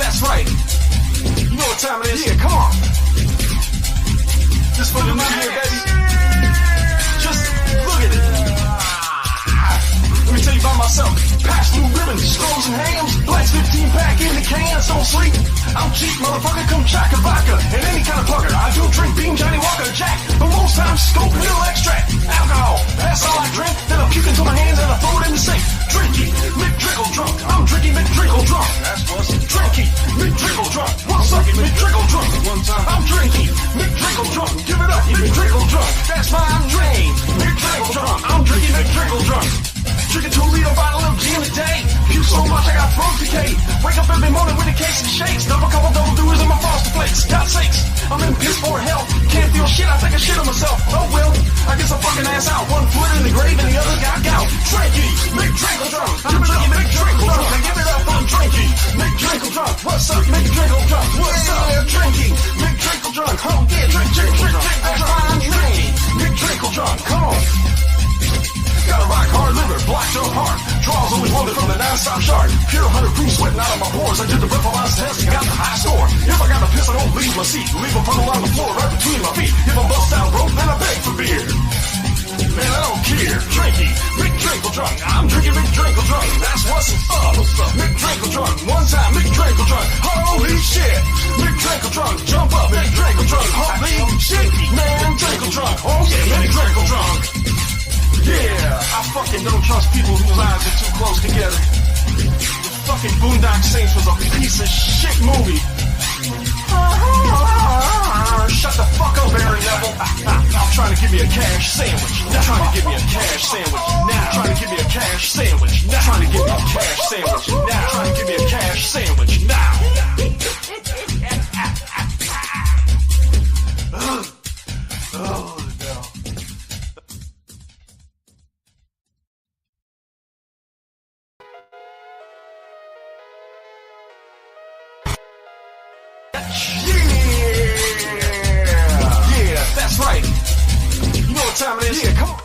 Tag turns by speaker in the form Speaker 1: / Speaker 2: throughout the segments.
Speaker 1: that's right. You know what time it is? Yeah, come on. This for the new year, baby. Just look at it. Let me tell you about myself. Pass through ribbons, scrolls and hams. Blacks 15 pack in the cans, don't sleep. I'm cheap, motherfucker, come chaka vodka. And any kind of pucker. I do drink Bean, Johnny Walker, Jack. But most times, scope and little extract. Alcohol, that's all I drink. Then I'll puke into my hands and I throw it in the sink. Drinky, McDrickle drunk. I'm drinking McDrickle drunk. That's what's drinky, McDrickle drunk. What's up, McDrickle drunk? One time. I'm drinking McDrickle drunk. Give it up, McDrickle drunk. That's my name, McDrickle drunk. I'm drinking McDrickle drunk. Drinking 2 liter bottle of gin a day. Puke so much I got throat decay. Wake up every morning with a case of shakes. Double couple double doers in my frosted flakes. God's sakes, I'm in piss poor health. Can't feel shit, I think I shit on myself. Oh well, I guess I fucking ass out. One foot in the grave and the other got gout. Drinky, McDrinkle drunk. I'm drinking McDrinkle drunk. I give it up, I'm drinky, McDrinkle drunk. What's up, McDrinkle drunk? What's up, drinky, McDrinkle drunk? Oh yeah, drink, that's why I'm drinking McDrinkle drunk. Come on. Got a rock hard liver, black to heart. Draws always loaded from the non-stop shark. Pure 100 proof sweating out of my pores. I did the breathalyzer test and got the high score. If I got to piss, I don't leave my seat. Leave a puddle on the floor right between my feet. If I bust out broke, then I beg for beer. Man, I don't care. Drinky, McDrinkle drunk. I'm drinking McDrinkle drunk. That's what's up. McDrinkle drunk. One time, McDrinkle drunk. Holy shit. McDrinkle drunk. Jump up, McDrinkle drunk. Holy shit. Man, Drinkle drunk. Oh yeah, McDrinkle drunk. Yeah, I fucking don't trust people whose eyes are too close together. The fucking Boondock Saints was a piece of shit movie. Shut the fuck up, Barry Neville. I'm trying to give me a cash sandwich. Now trying to give me a cash sandwich. Now trying to give me a cash sandwich. Now trying to give me a cash sandwich. Now trying to give me a cash sandwich. Now. Oh no. Yeah, that's right. You know what time it is? Yeah, come on.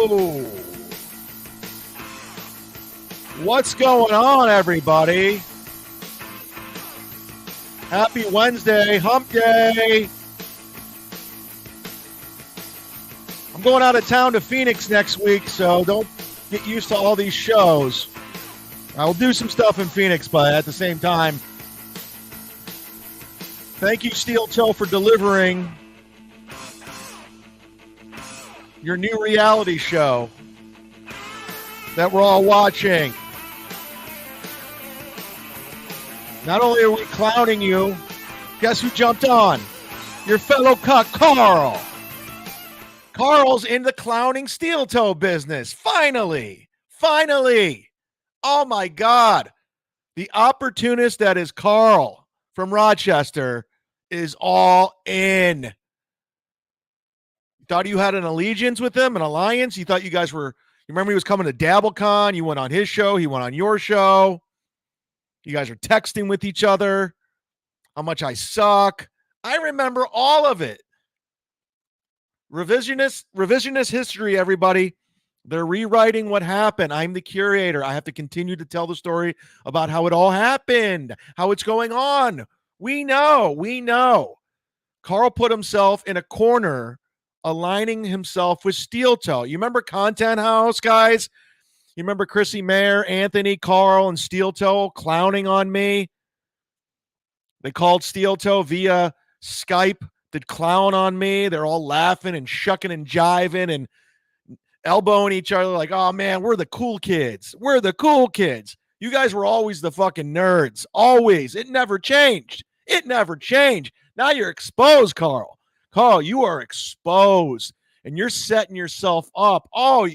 Speaker 2: Whoa! What's going on, everybody? Happy Wednesday, hump day. I'm going out of town to Phoenix next week, so don't get used to all these shows. I'll do some stuff in Phoenix, but at the same time, thank you, Steel Toe, for delivering your new reality show that we're all watching. Not only are we clowning you, guess who jumped on? Your fellow cuck, Karl. Karl's in the clowning Steel Toe business. Finally. Oh my God. The opportunist that is Karl from Rochester is all in. You thought you had an allegiance with him, an alliance? You thought you guys were, you remember he was coming to DabbleCon? You went on his show. He went on your show. You guys are texting with each other. How much I suck. I remember all of it. Revisionist history, everybody. They're rewriting what happened. I'm the curator. I have to continue to tell the story about how it all happened, how it's going on. We know. Karl put himself in a corner, aligning himself with Steel Toe. You remember Content House, guys? You remember Chrissy Mayer, Anthony, Karl, and Steel Toe clowning on me? They called Steel Toe via Skype to clown on me. They're all laughing and shucking and jiving and elbowing each other like, oh, man, we're the cool kids. We're the cool kids. You guys were always the fucking nerds. Always. It never changed. Now you're exposed, Karl. Karl, you are exposed, and you're setting yourself up. Oh,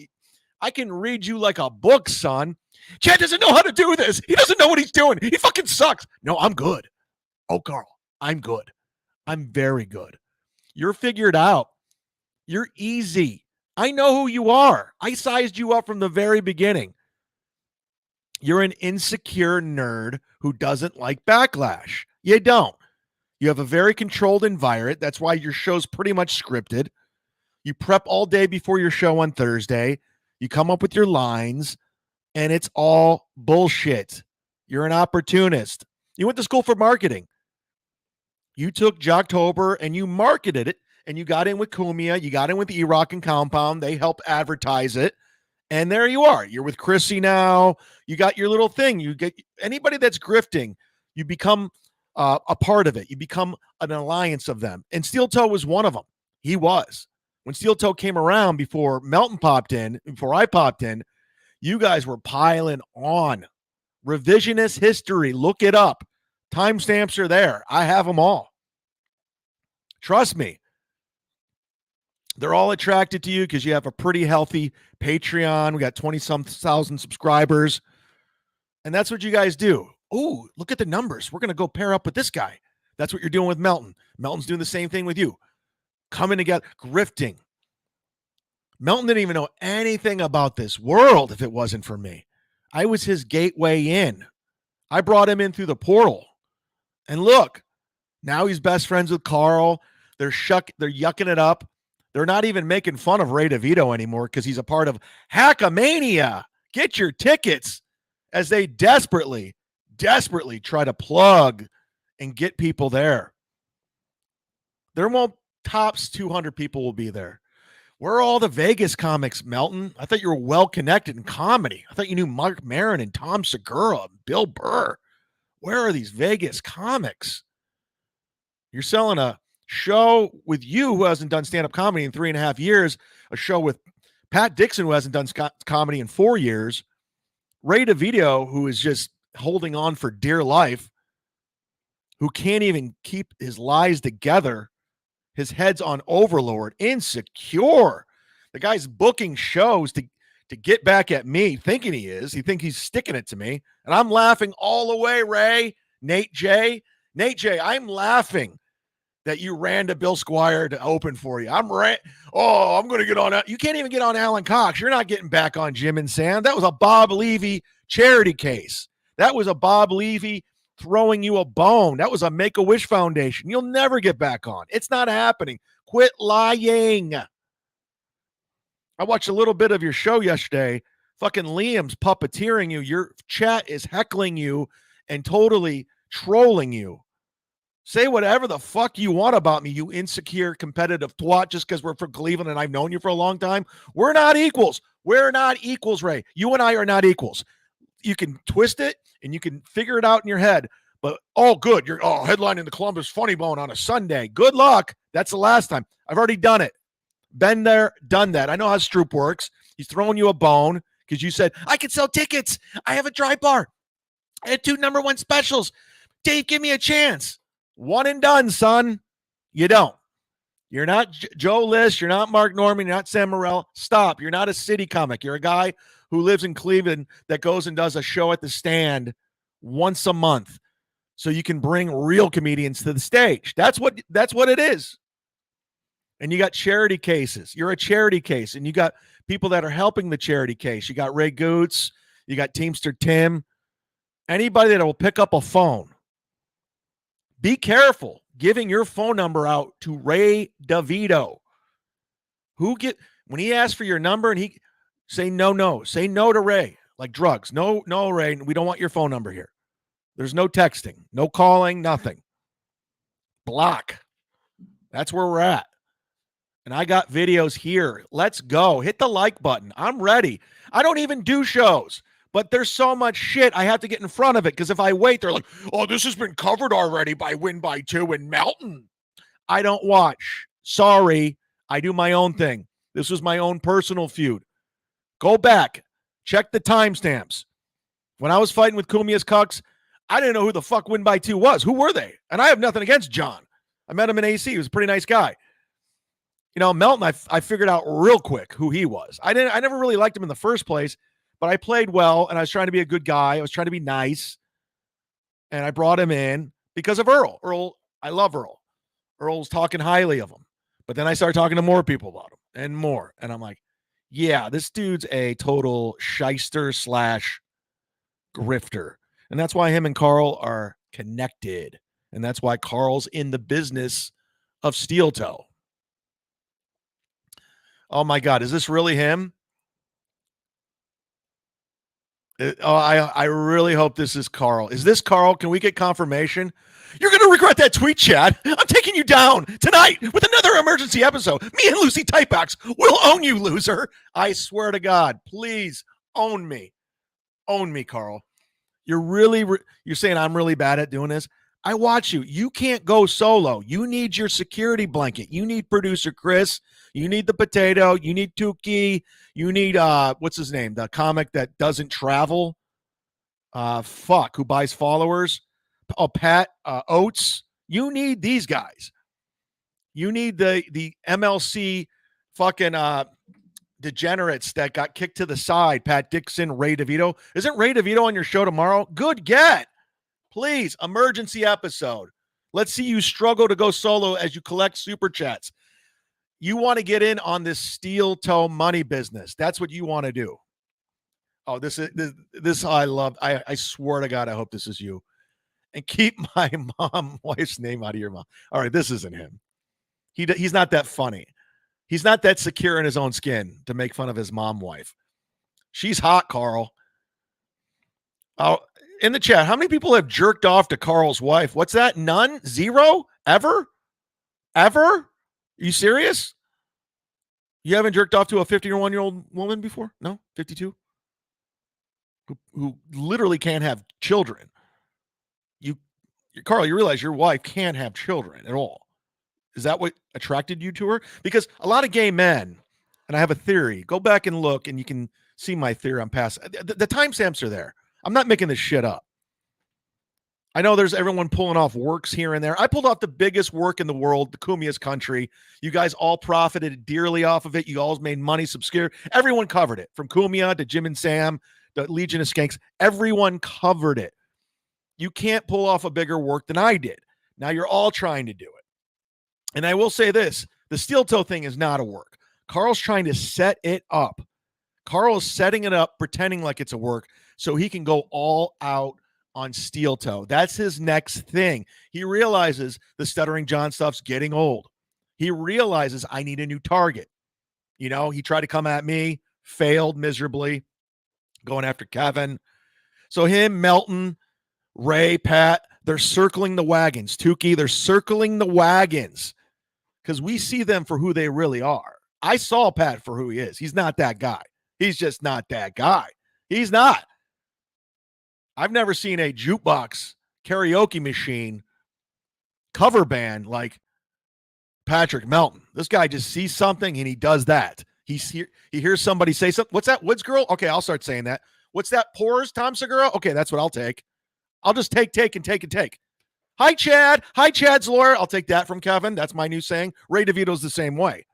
Speaker 2: I can read you like a book, son. Chad doesn't know how to do this. He doesn't know what he's doing. He fucking sucks. No, I'm good. Oh, Karl, I'm good. I'm very good. You're figured out. You're easy. I know who you are. I sized you up from the very beginning. You're an insecure nerd who doesn't like backlash. You don't. You have a very controlled environment. That's why your show's pretty much scripted. You prep all day before your show on Thursday. You come up with your lines, and it's all bullshit. You're an opportunist. You went to school for marketing. You took Jocktober and you marketed it, and you got in with Cumia'S. You got in with E-Rock and Compound. They help advertise it, and there you are. You're with Chrissy now. You got your little thing. You get anybody that's grifting, you become a part of it. You become an alliance of them, and Steel Toe was one of them. He was. When Steel Toe came around before Melton popped in, before I popped in, you guys were piling on. Revisionist history. Look it up. Timestamps are there. I have them all. Trust me. They're all attracted to you because you have a pretty healthy Patreon. We got 20-some thousand subscribers. And that's what you guys do. Oh, look at the numbers. We're going to go pair up with this guy. That's what you're doing with Melton. Melton's doing the same thing with you. Coming together, grifting. Melton didn't even know anything about this world if it wasn't for me. I was his gateway in. I brought him in through the portal. And look, now he's best friends with Karl. They're yucking it up. They're not even making fun of Ray DeVito anymore because he's a part of Hackamania. Get your tickets as they desperately try to plug and get people there. There won't tops 200 people will be there. Where are all the Vegas comics, Melton? I thought you were well connected in comedy. I thought you knew Mark Maron and Tom Segura and Bill Burr. Where are these Vegas comics? You're selling a show with you who hasn't done stand-up comedy in 3.5 years, a show with Pat Dixon who hasn't done comedy in 4 years, Ray DeVito who is just holding on for dear life, who can't even keep his lies together. His head's on overlord, insecure. The guy's booking shows to get back at me, thinking he is. He thinks he's sticking it to me. And I'm laughing all the way, Ray. Nate J, I'm laughing that you ran to Bill Squire to open for you. I'm going to get on. You can't even get on Alan Cox. You're not getting back on Jim and Sam. That was a Bob Levy charity case. That was a Bob Levy throwing you a bone. That was a Make-A-Wish Foundation. You'll never get back on. It's not happening. Quit lying. I watched a little bit of your show yesterday. Fucking Liam's puppeteering you. Your chat is heckling you and totally trolling you. Say whatever the fuck you want about me, you insecure, competitive twat, just because we're from Cleveland and I've known you for a long time. We're not equals. We're not equals, Ray. You and I are not equals. You can twist it and you can figure it out in your head. But, oh, good. You're headlining the Columbus Funny Bone on a Sunday. Good luck. That's the last time. I've already done it. Been there, done that. I know how Stroop works. He's throwing you a bone because you said, I can sell tickets. I have a dry bar. I had 2 number 1 specials. Dave, give me a chance. One and done, son. You don't. You're not Joe List. You're not Mark Norman. You're not Sam Morrell. Stop. You're not a city comic. You're a guy who lives in Cleveland that goes and does a show at the Stand once a month so you can bring real comedians to the stage. That's what it is. And you got charity cases. You're a charity case. And you got people that are helping the charity case. You got Ray Goots. You got Teamster Tim. Anybody that will pick up a phone. Be careful giving your phone number out to Ray DeVito. When he asks for your number and he say no. Say no to Ray, like drugs. No, Ray, we don't want your phone number here. There's no texting, no calling, nothing. Block. That's where we're at. And I got videos here. Let's go. Hit the like button. I'm ready. I don't even do shows. But there's so much shit, I have to get in front of it because if I wait, they're like, oh, this has been covered already by Win by 2 and Melton. I don't watch. Sorry. I do my own thing. This was my own personal feud. Go back. Check the timestamps. When I was fighting with Cumia'S Cucks, I didn't know who the fuck Win by 2 was. Who were they? And I have nothing against John. I met him in AC. He was a pretty nice guy. You know, Melton, I figured out real quick who he was. I never really liked him in the first place. But I played well, and I was trying to be a good guy. I was trying to be nice. And I brought him in because of Earl. I love Earl. Earl's talking highly of him. But then I started talking to more people about him and more. And I'm like, yeah, this dude's a total shyster / grifter. And that's why him and Karl are connected. And that's why Karl's in the business of steel toe. Oh, my God. Is this really him? I really hope this is Karl. Is this Karl? Can we get confirmation? You're going to regret that tweet, Chad. I'm taking you down tonight with another emergency episode. Me and Lucy Typeax will own you, loser. I swear to God. Please own me. Own me, Karl. You're saying I'm really bad at doing this? I watch you. You can't go solo. You need your security blanket. You need producer Chris. You need the potato. You need Tukey. You need, what's his name? The comic that doesn't travel. Who buys followers. Oh, Pat Oates. You need these guys. You need the MLC fucking degenerates that got kicked to the side. Pat Dixon, Ray DeVito. Isn't Ray DeVito on your show tomorrow? Good get. Please, emergency episode. Let's see you struggle to go solo as you collect super chats. You want to get in on this steel toe money business. That's what you want to do. Oh, this I love. I swear to God, I hope this is you. And keep my wife's name out of your mouth. All right, this isn't him. He's not that funny. He's not that secure in his own skin to make fun of his wife. She's hot, Karl. Oh, in the chat, how many people have jerked off to Karl's wife? What's that? None? Zero? Ever? Are you serious? You haven't jerked off to a 51-year-old woman before? No? 52? Who literally can't have children. Karl, you realize your wife can't have children at all. Is that what attracted you to her? Because a lot of gay men, and I have a theory, go back and look and you can see my theory on past. The timestamps are there. I'm not making this shit up. I know there's everyone pulling off works here and there. I pulled off the biggest work in the world, the Cumia'S country. You guys all profited dearly off of it. You all made money, subscribe. Everyone covered it. From Cumi'a to Jim and Sam, the Legion of Skanks. Everyone covered it. You can't pull off a bigger work than I did. Now you're all trying to do it. And I will say this, the steel toe thing is not a work. Karl's trying to set it up. Karl is setting it up, pretending like it's a work, so he can go all out on steel toe. That's his next thing. He realizes the Stuttering John stuff's getting old. He realizes I need a new target. You know, he tried to come at me, failed miserably, going after Kevin. So him, Melton, Ray, Pat, they're circling the wagons. Tukey, they're circling the wagons because we see them for who they really are. I saw Pat for who he is. He's not that guy. He's just not that guy. He's not. I've never seen a jukebox karaoke machine cover band like Patrick Melton. This guy just sees something and he does that. He hears somebody say something. What's that? Woods girl? Okay, I'll start saying that. What's that? Pores, Tom Segura? Okay, that's what I'll take. I'll just take. Hi, Chad. Hi, Chad's lawyer. I'll take that from Kevin. That's my new saying. Ray DeVito's the same way.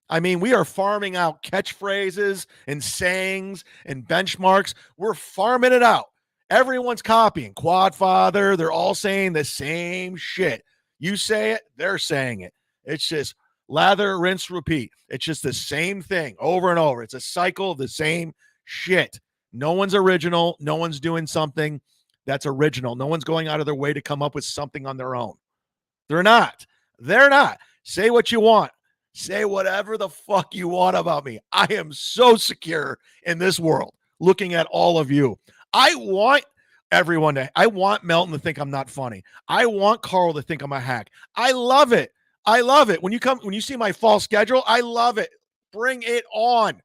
Speaker 2: I mean, we are farming out catchphrases and sayings and benchmarks. We're farming it out. Everyone's copying. Quadfather, they're all saying the same shit. You say it, they're saying it. It's just lather, rinse, repeat. It's just the same thing over and over. It's a cycle of the same shit. No one's original. No one's doing something that's original. No one's going out of their way to come up with something on their own. They're not. They're not. Say what you want. Say whatever the fuck you want about me. I am so secure in this world looking at all of you. I want Melton to think I'm not funny. I want Karl to think I'm a hack. I love it. When you see my fall schedule, I love it. Bring it on.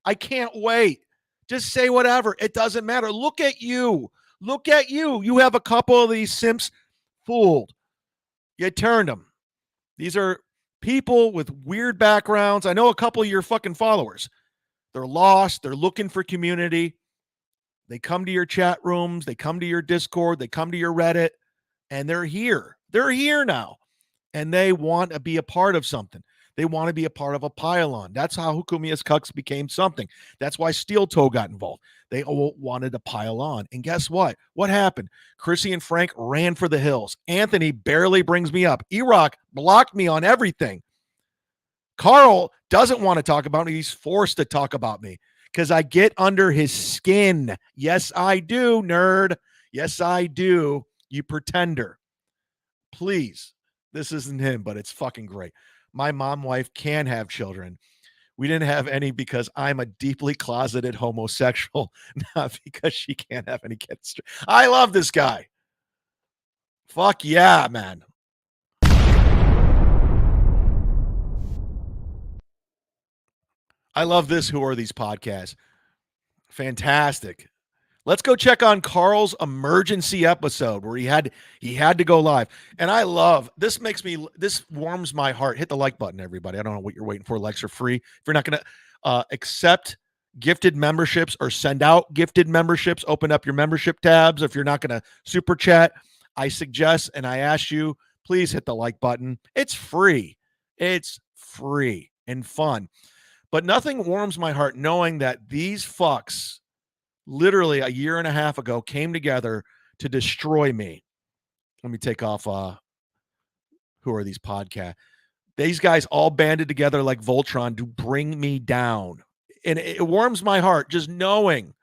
Speaker 2: I can't wait. Just say whatever. It doesn't matter. Look at you. You have a couple of these simps fooled. You turned them. These are people with weird backgrounds. I know a couple of your fucking followers. They're lost. They're looking for community. They come to your chat rooms. They come to your Discord. They come to your Reddit. And they're here. They're here now. And they want to be a part of something. They want to be a part of a pile-on. That's how Cumia'S Cucks became something. That's why Steel Toe got involved. They all wanted to pile on. And guess what? What happened? Chrissy and Frank ran for the hills. Anthony barely brings me up. E-Rock blocked me on everything. Karl doesn't want to talk about me. He's forced to talk about me because I get under his skin. Yes, I do, nerd. Yes, I do. You pretender. Please. This isn't him, but it's fucking great. My mom wife can have children. We didn't have any because I'm a deeply closeted homosexual, not because she can't have any kids. I love this guy. Fuck yeah, man. I love this. Who are these podcasts? Fantastic. Let's go check on Karl's emergency episode where he had to go live. And I love this. This warms my heart. Hit the like button, everybody. I don't know what you're waiting for. Likes are free. If you're not going to accept gifted memberships or send out gifted memberships, open up your membership tabs. If you're not going to super chat, I suggest and I ask you, please hit the like button. It's free. It's free and fun. But nothing warms my heart knowing that these fucks literally a year and a half ago came together to destroy me. Let me take off who are these podcasts. These guys all banded together like Voltron to bring me down. And it warms my heart just knowing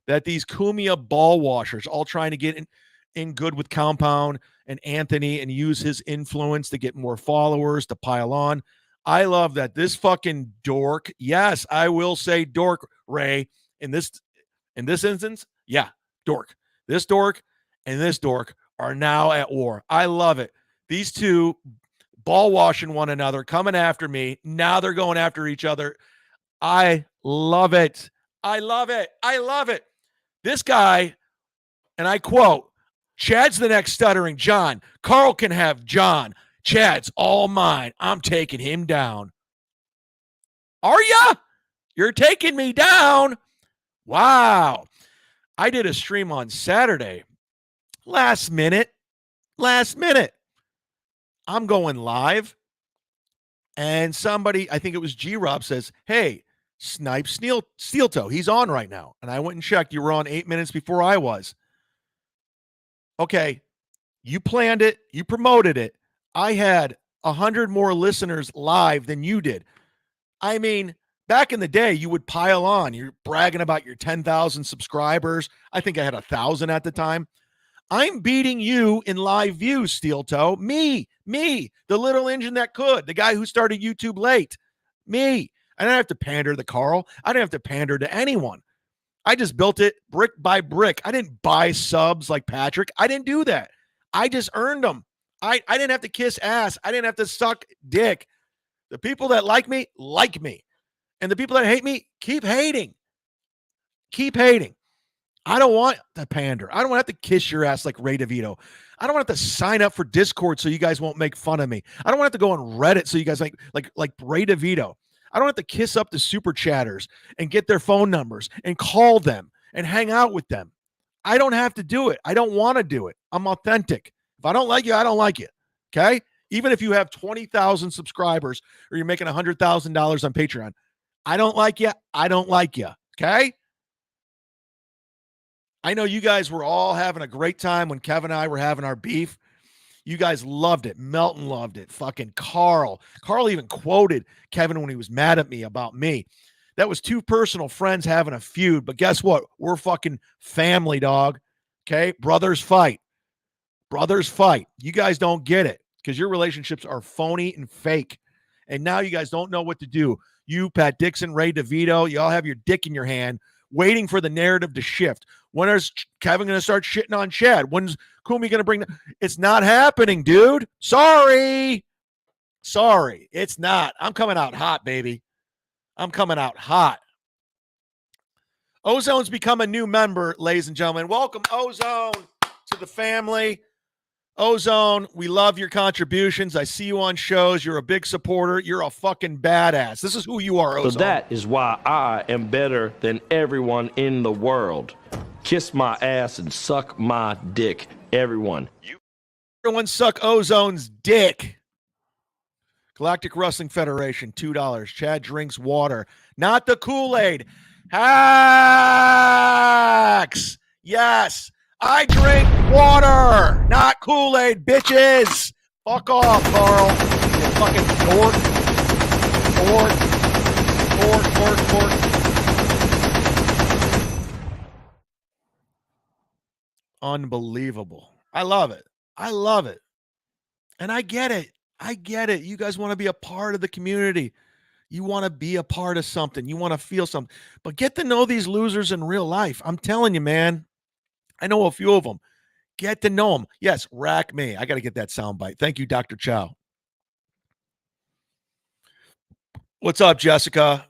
Speaker 2: that these Cumia'S ball washers all trying to get in good with Compound and Anthony and use his influence to get more followers to pile on. I love that this fucking dork, yes, I will say dork, Ray, in this instance, yeah, dork. This dork and this dork are now at war. I love it. These two ball washing one another, coming after me. Now they're going after each other. I love it. I love it. I love it. This guy, and I quote, Chad's the next stuttering John. Karl can have John. Chad's all mine. I'm taking him down. Are ya? You're taking me down? Wow. I did a stream on Saturday. Last minute. I'm going live. And somebody, I think it was G-Rob, says, hey, Snipe Steel Toe. He's on right now. And I went and checked. You were on 8 minutes before I was. Okay. You planned it. You promoted it. I had 100 more listeners live than you did. I mean, back in the day, you would pile on. You're bragging about your 10,000 subscribers. I think I had 1,000 at the time. I'm beating you in live views, Steel Toe. Me, the little engine that could, the guy who started YouTube late. Me. I didn't have to pander to Karl. I didn't have to pander to anyone. I just built it brick by brick. I didn't buy subs like Patrick. I didn't do that. I just earned them. I didn't have to kiss ass. I didn't have to suck dick. The people that like me, like me. And the people that hate me, keep hating. Keep hating. I don't want to pander. I don't want to have to kiss your ass like Ray DeVito. I don't want to have to sign up for Discord so you guys won't make fun of me. I don't want to have to go on Reddit so you guys like Ray DeVito. I don't have to kiss up the super chatters and get their phone numbers and call them and hang out with them. I don't have to do it. I don't want to do it. I'm authentic. If I don't like you, I don't like you. Okay? Even if you have 20,000 subscribers or you're making $100,000 on Patreon, I don't like you. I don't like you. Okay? I know you guys were all having a great time when Kevin and I were having our beef. You guys loved it. Melton loved it. Fucking Karl. Karl even quoted Kevin when he was mad at me about me. That was two personal friends having a feud. But guess what? We're fucking family, dog. Okay? Brothers fight. Brothers fight. You guys don't get it because your relationships are phony and fake. And now you guys don't know what to do. You, Pat Dixon, Ray DeVito, you all have your dick in your hand waiting for the narrative to shift. When is Kevin going to start shitting on Chad? When's Cumi going to bring It's not happening, dude. Sorry. It's not. I'm coming out hot, baby. I'm coming out hot. Ozone's become a new member, ladies and gentlemen. Welcome, Ozone, to the family. Ozone, we love your contributions. I see you on shows. You're a big supporter. You're a fucking badass. This is who you are, Ozone.
Speaker 3: So that is why I am better than everyone in the world. Kiss my ass and suck my dick, everyone.
Speaker 2: Everyone suck Ozone's dick. Galactic Wrestling Federation, $2. Chad drinks water, not the Kool-Aid. Hacks. Yes. I drink water, not Kool-Aid, bitches. Fuck off, Karl. You fucking dork. Dork. Unbelievable. I love it. And I get it. You guys want to be a part of the community. You want to be a part of something. You want to feel something. But get to know these losers in real life. I'm telling you, man. I know a few of them. Get to know them. Yes, rack me. I got to get that soundbite. Thank you, Dr. Chow. What's up, Jessica?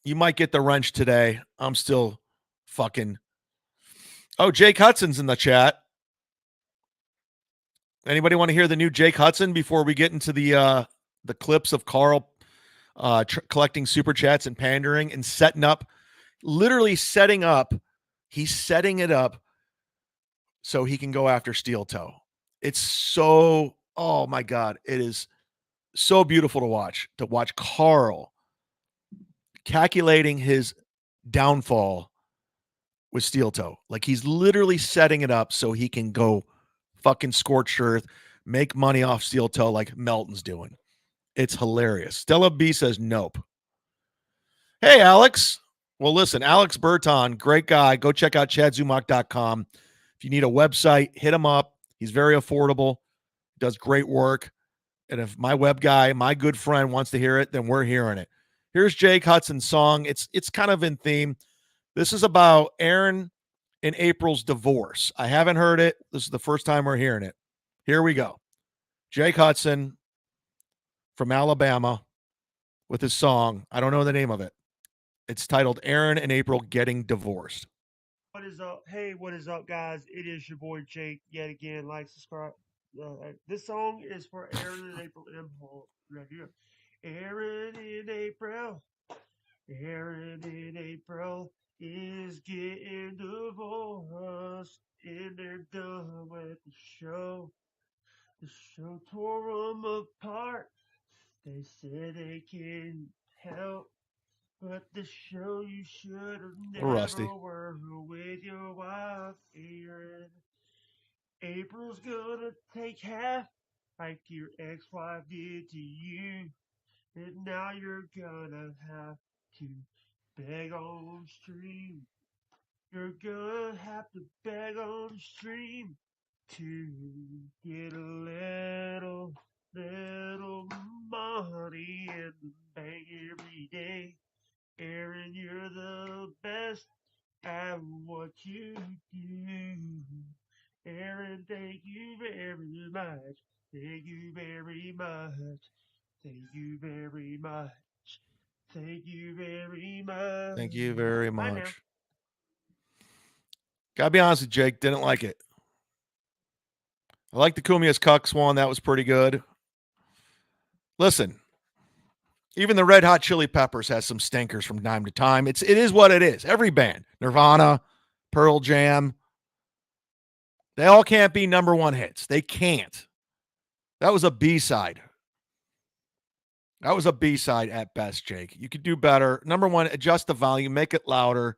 Speaker 2: You might get the wrench today. I'm still fucking. Oh, Jake Hudson's in the chat. Anybody want to hear the new Jake Hudson before we get into the clips of Karl collecting super chats and pandering and setting up? Literally setting up. He's setting it up so he can go after Steel Toe. It's so, oh my God, it is so beautiful to watch Karl calculating his downfall with Steel Toe. Like he's literally setting it up so he can go fucking scorched earth, make money off Steel Toe like Melton's doing. It's hilarious. Stella B says nope. Hey, Alex. Well, listen, Alex Burton, great guy. Go check out chadzumock.com. If you need a website, hit him up. He's very affordable, does great work. And if my web guy, my good friend wants to hear it, then we're hearing it. Here's Jake Hudson's song. It's kind of in theme. This is about Aaron and April's divorce. I haven't heard it. This is the first time we're hearing it. Here we go. Jake Hudson from Alabama with his song. I don't know the name of it. It's titled Aaron and April Getting Divorced.
Speaker 4: What is up? Hey, what is up, guys? It is your boy Jake yet again. Like, subscribe. This song is for Aaron and April M. Hall right here. Aaron and April. Aaron and April is getting divorced, and they're done with the show. The show tore them apart. They said they can help. But the show you should have never were with your wife, Aaron. April's gonna take half like your ex-wife did to you. And now you're gonna have to beg on stream. You're gonna have to beg on stream to get a little money in the bank every day. Aaron, you're the best at what you do. Aaron, thank you very much. Thank you very much. Thank you very much. Thank you very much.
Speaker 2: Thank you very
Speaker 4: Bye now.
Speaker 2: much. Gotta be honest with Jake, didn't like it. I like the Cumia'S Cucks one. That was pretty good. Listen, even the Red Hot Chili Peppers has some stinkers from time to time. It is what it is. Every band, Nirvana, Pearl Jam, they all can't be number one hits. They can't. That was a B-side. That was a B-side at best, Jake. You could do better. Number one, adjust the volume, make it louder.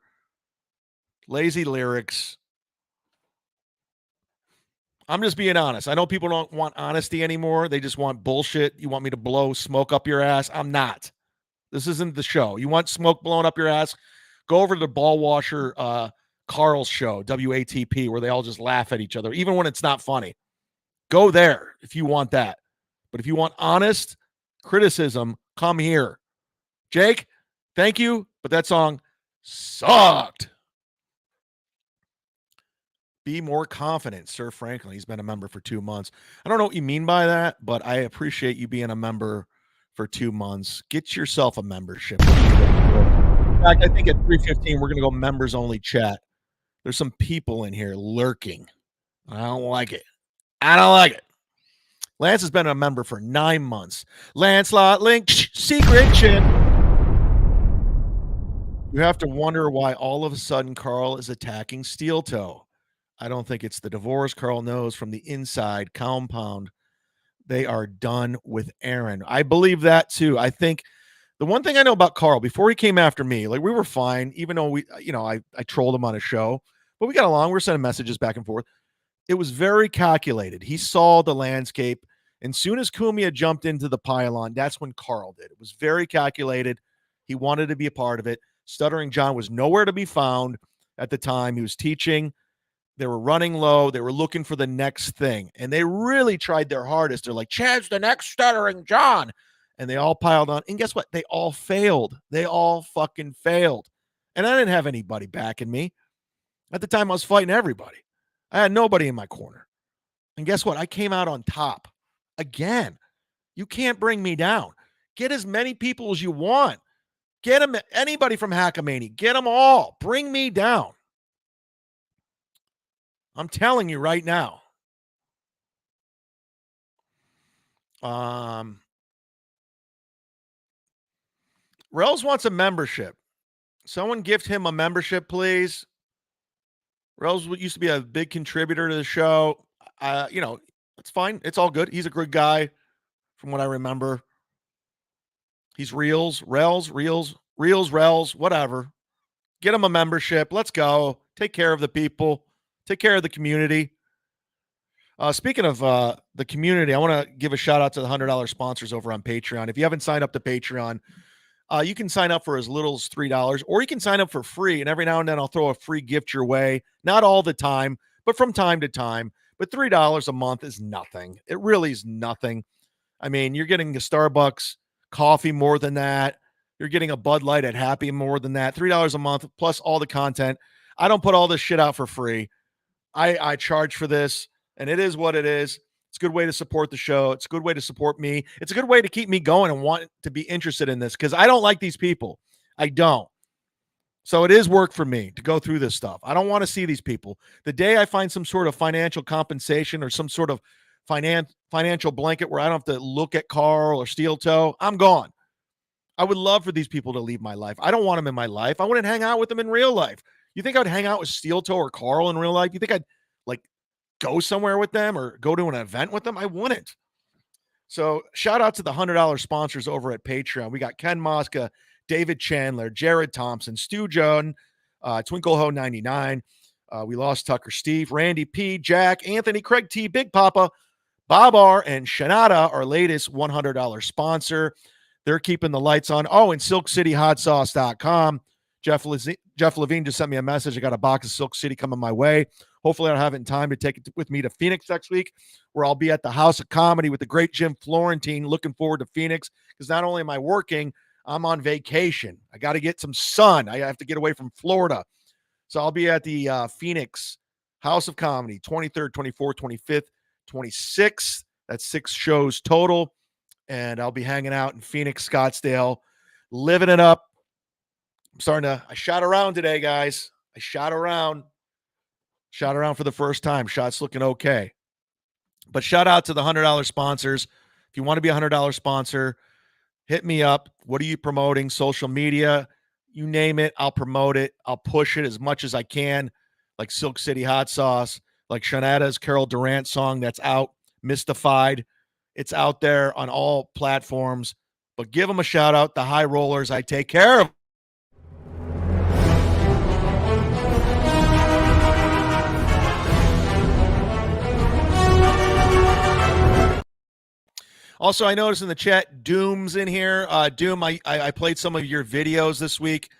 Speaker 2: Lazy lyrics. I'm just being honest. I know people don't want honesty anymore. They just want bullshit. You want me to blow smoke up your ass? I'm not. This isn't the show. You want smoke blowing up your ass? Go over to the ball washer Karl's show, WATP, where they all just laugh at each other, even when it's not funny. Go there if you want that. But if you want honest criticism, come here. Jake, thank you, but that song sucked. Be more confident, Sir Franklin. He's been a member for 2 months. I don't know what you mean by that, but I appreciate you being a member for 2 months. Get yourself a membership. In fact, I think at 3:15 we're going to go members only chat. There's some people in here lurking. I don't like it. I don't like it. Lance has been a member for 9 months. Lancelot Link, secret chin. You have to wonder why all of a sudden Karl is attacking Steel Toe. I don't think it's the divorce. Karl knows from the inside compound they are done with Aaron. I believe that too. I think the one thing I know about Karl, before he came after me, like we were fine, even though I trolled him on a show, but we got along. We were sending messages back and forth. It was very calculated. He saw the landscape. And soon as Cumi'a jumped into the pylon, that's when Karl did. It was very calculated. He wanted to be a part of it. Stuttering John was nowhere to be found at the time. He was teaching. They were running low. They were looking for the next thing. And they really tried their hardest. They're like, Chad's the next Stuttering John. And they all piled on. And guess what? They all failed. They all fucking failed. And I didn't have anybody backing me. At the time, I was fighting everybody. I had nobody in my corner. And guess what? I came out on top. Again, you can't bring me down. Get as many people as you want. Get them, anybody from Hackamania. Get them all. Bring me down. I'm telling you right now. Rels wants a membership. Someone gift him a membership, please. Rels used to be a big contributor to the show. It's fine. It's all good. He's a good guy from what I remember. He's Rels, whatever. Get him a membership. Let's go. Take care of the people. Take care of the community. Speaking of the community, I want to give a shout out to the $100 sponsors over on Patreon. If you haven't signed up to Patreon, you can sign up for as little as $3, or you can sign up for free. And every now and then I'll throw a free gift your way. Not all the time, but from time to time. But $3 a month is nothing. It really is nothing. I mean, you're getting a Starbucks coffee more than that. You're getting a Bud Light at Happy more than that. $3 a month plus all the content. I don't put all this shit out for free. I charge for this, and it is what it is. It's a good way to support the show. It's a good way to support me. It's a good way to keep me going and want to be interested in this, because I don't like these people. I don't. So it is work for me to go through this stuff. I don't want to see these people. The day I find some sort of financial compensation or some sort of financial blanket where I don't have to look at Karl or Steel Toe, I'm gone. I would love for these people to leave my life. I don't want them in my life. I wouldn't hang out with them in real life. You think I'd hang out with Steel Toe or Karl in real life? You think I'd go somewhere with them or go to an event with them? I wouldn't. So shout out to the $100 sponsors over at Patreon. We got Ken Mosca, David Chandler, Jared Thompson, Stu Joan, Twinkleho 99. We lost Tucker Steve, Randy P, Jack, Anthony, Craig T, Big Papa, Bob R, and Shanada, our latest $100 sponsor. They're keeping the lights on. Oh, and SilkCityHotSauce.com. Jeff Levine just sent me a message. I got a box of Silk City coming my way. Hopefully I'll have it in time to take it with me to Phoenix next week, where I'll be at the House of Comedy with the great Jim Florentine. Looking forward to Phoenix, because not only am I working, I'm on vacation. I got to get some sun. I have to get away from Florida. So I'll be at the Phoenix House of Comedy, 23rd, 24th, 25th, 26th. That's 6 shows total. And I'll be hanging out in Phoenix, Scottsdale, living it up. I shot around today, guys. I shot around for the first time. Shot's looking okay. But shout out to the $100 sponsors. If you want to be a $100 sponsor, hit me up. What are you promoting? Social media, you name it. I'll promote it. I'll push it as much as I can, like Silk City Hot Sauce, like Shanatta's Carol Durant song that's out, Mystified. It's out there on all platforms. But give them a shout out. The High Rollers, I take care of. Also, I noticed in the chat, Doom's in here. Doom, I played some of your videos this week.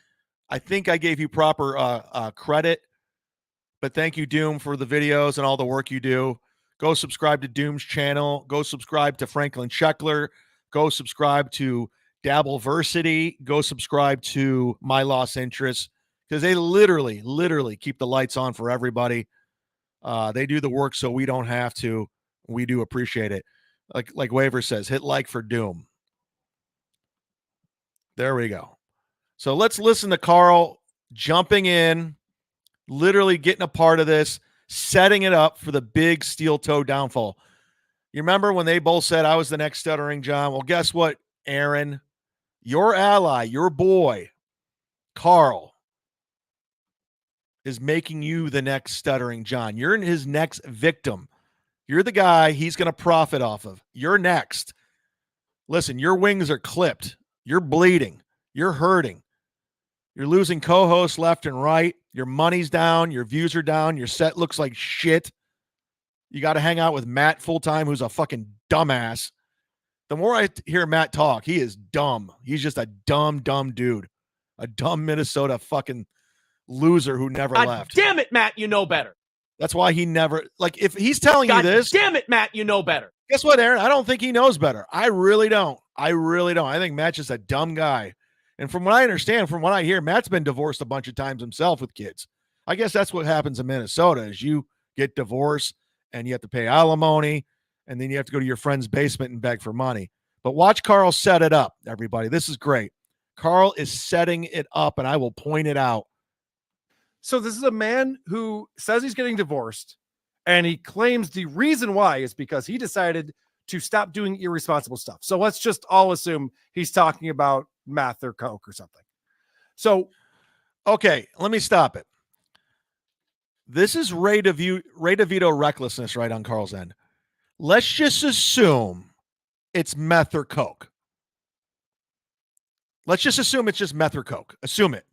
Speaker 2: I think I gave you proper credit, but thank you, Doom, for the videos and all the work you do. Go subscribe to Doom's channel. Go subscribe to Franklin Scheckler. Go subscribe to Dabbleversity. Go subscribe to My Lost Interests, because they literally keep the lights on for everybody. They do the work so we don't have to. We do appreciate it. Like Waver says, hit like for Doom. There we go. So let's listen to Karl jumping in, literally getting a part of this, setting it up for the big steel toe downfall. You remember when they both said I was the next Stuttering John? Well, guess what, Aaron? Your ally, your boy, Karl, is making you the next Stuttering John. You're his next victim. You're the guy he's going to profit off of. You're next. Listen, your wings are clipped. You're bleeding. You're hurting. You're losing co-hosts left and right. Your money's down. Your views are down. Your set looks like shit. You got to hang out with Matt full-time, who's a fucking dumbass. The more I hear Matt talk, he is dumb. He's just a dumb dude. A dumb Minnesota fucking loser who never left.
Speaker 5: Damn it, Matt, you know better.
Speaker 2: That's why he never, like, if he's telling you this.
Speaker 5: Damn it, Matt, you know better.
Speaker 2: Guess what, Aaron? I don't think he knows better. I really don't. I think Matt's just a dumb guy. And from what I understand, from what I hear, Matt's been divorced a bunch of times himself with kids. I guess that's what happens in Minnesota is you get divorced and you have to pay alimony, and then you have to go to your friend's basement and beg for money. But watch Karl set it up, everybody. This is great. Karl is setting it up, and I will point it out.
Speaker 6: So this is a man who says he's getting divorced, and he claims the reason why is because he decided to stop doing irresponsible stuff. So let's just all assume he's talking about meth or coke or something. So,
Speaker 2: okay, let me stop it. This is Ray DeVito recklessness right on Karl's end. Let's just assume it's meth or coke. Let's just assume it's just meth or coke. Assume it.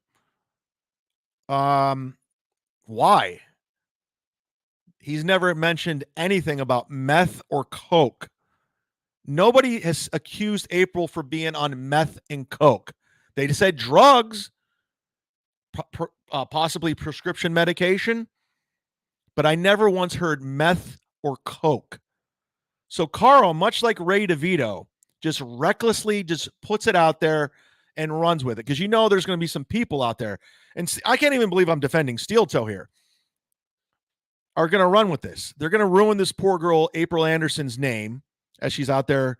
Speaker 2: Why? He's never mentioned anything about meth or coke. Nobody has accused April for being on meth and coke. They just said drugs, possibly prescription medication, but I never once heard meth or coke. So Karl, much like Ray DeVito, just recklessly just puts it out there and runs with it, because you know there's going to be some people out there, and I can't even believe I'm defending Steel Toe here, are going to run with this. They're going to ruin this poor girl, April Anderson's name, as she's out there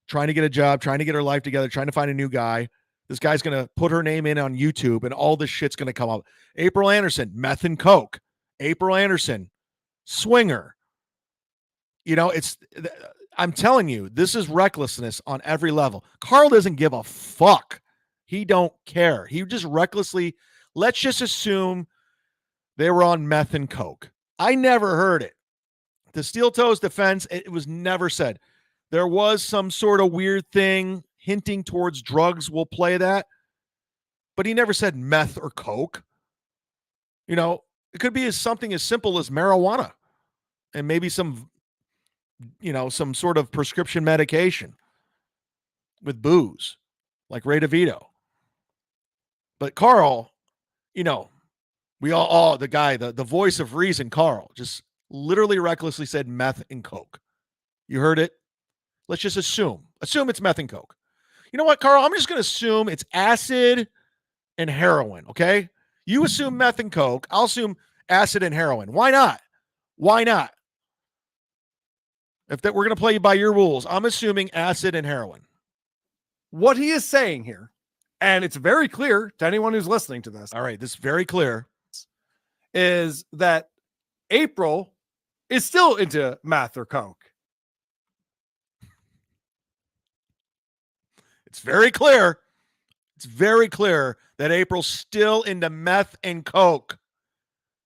Speaker 2: trying to get a job, trying to get her life together, trying to find a new guy. This guy's going to put her name in on YouTube, and all this shit's going to come up. April Anderson, meth and coke. April Anderson, swinger. You know, I'm telling you, this is recklessness on every level. Karl doesn't give a fuck. He don't care. He just recklessly, let's just assume they were on meth and coke. I never heard it. To Steel Toe's defense, it was never said. There was some sort of weird thing hinting towards drugs. We'll play that. But he never said meth or coke. You know, it could be something as simple as marijuana and maybe some sort of prescription medication with booze, like Ray DeVito. But Karl, we all the guy, the voice of reason, Karl, just literally recklessly said meth and coke. You heard it? Let's just assume it's meth and coke. You know what, Karl? I'm just going to assume it's acid and heroin, okay? You assume meth and coke. I'll assume acid and heroin. Why not? Why not? If that we're going to play by your rules, I'm assuming acid and heroin.
Speaker 6: What he is saying here, and it's very clear to anyone who's listening to this.
Speaker 2: All right, this is very clear.
Speaker 6: Is that April is still into meth or coke.
Speaker 2: It's very clear. It's very clear that April's still into meth and coke.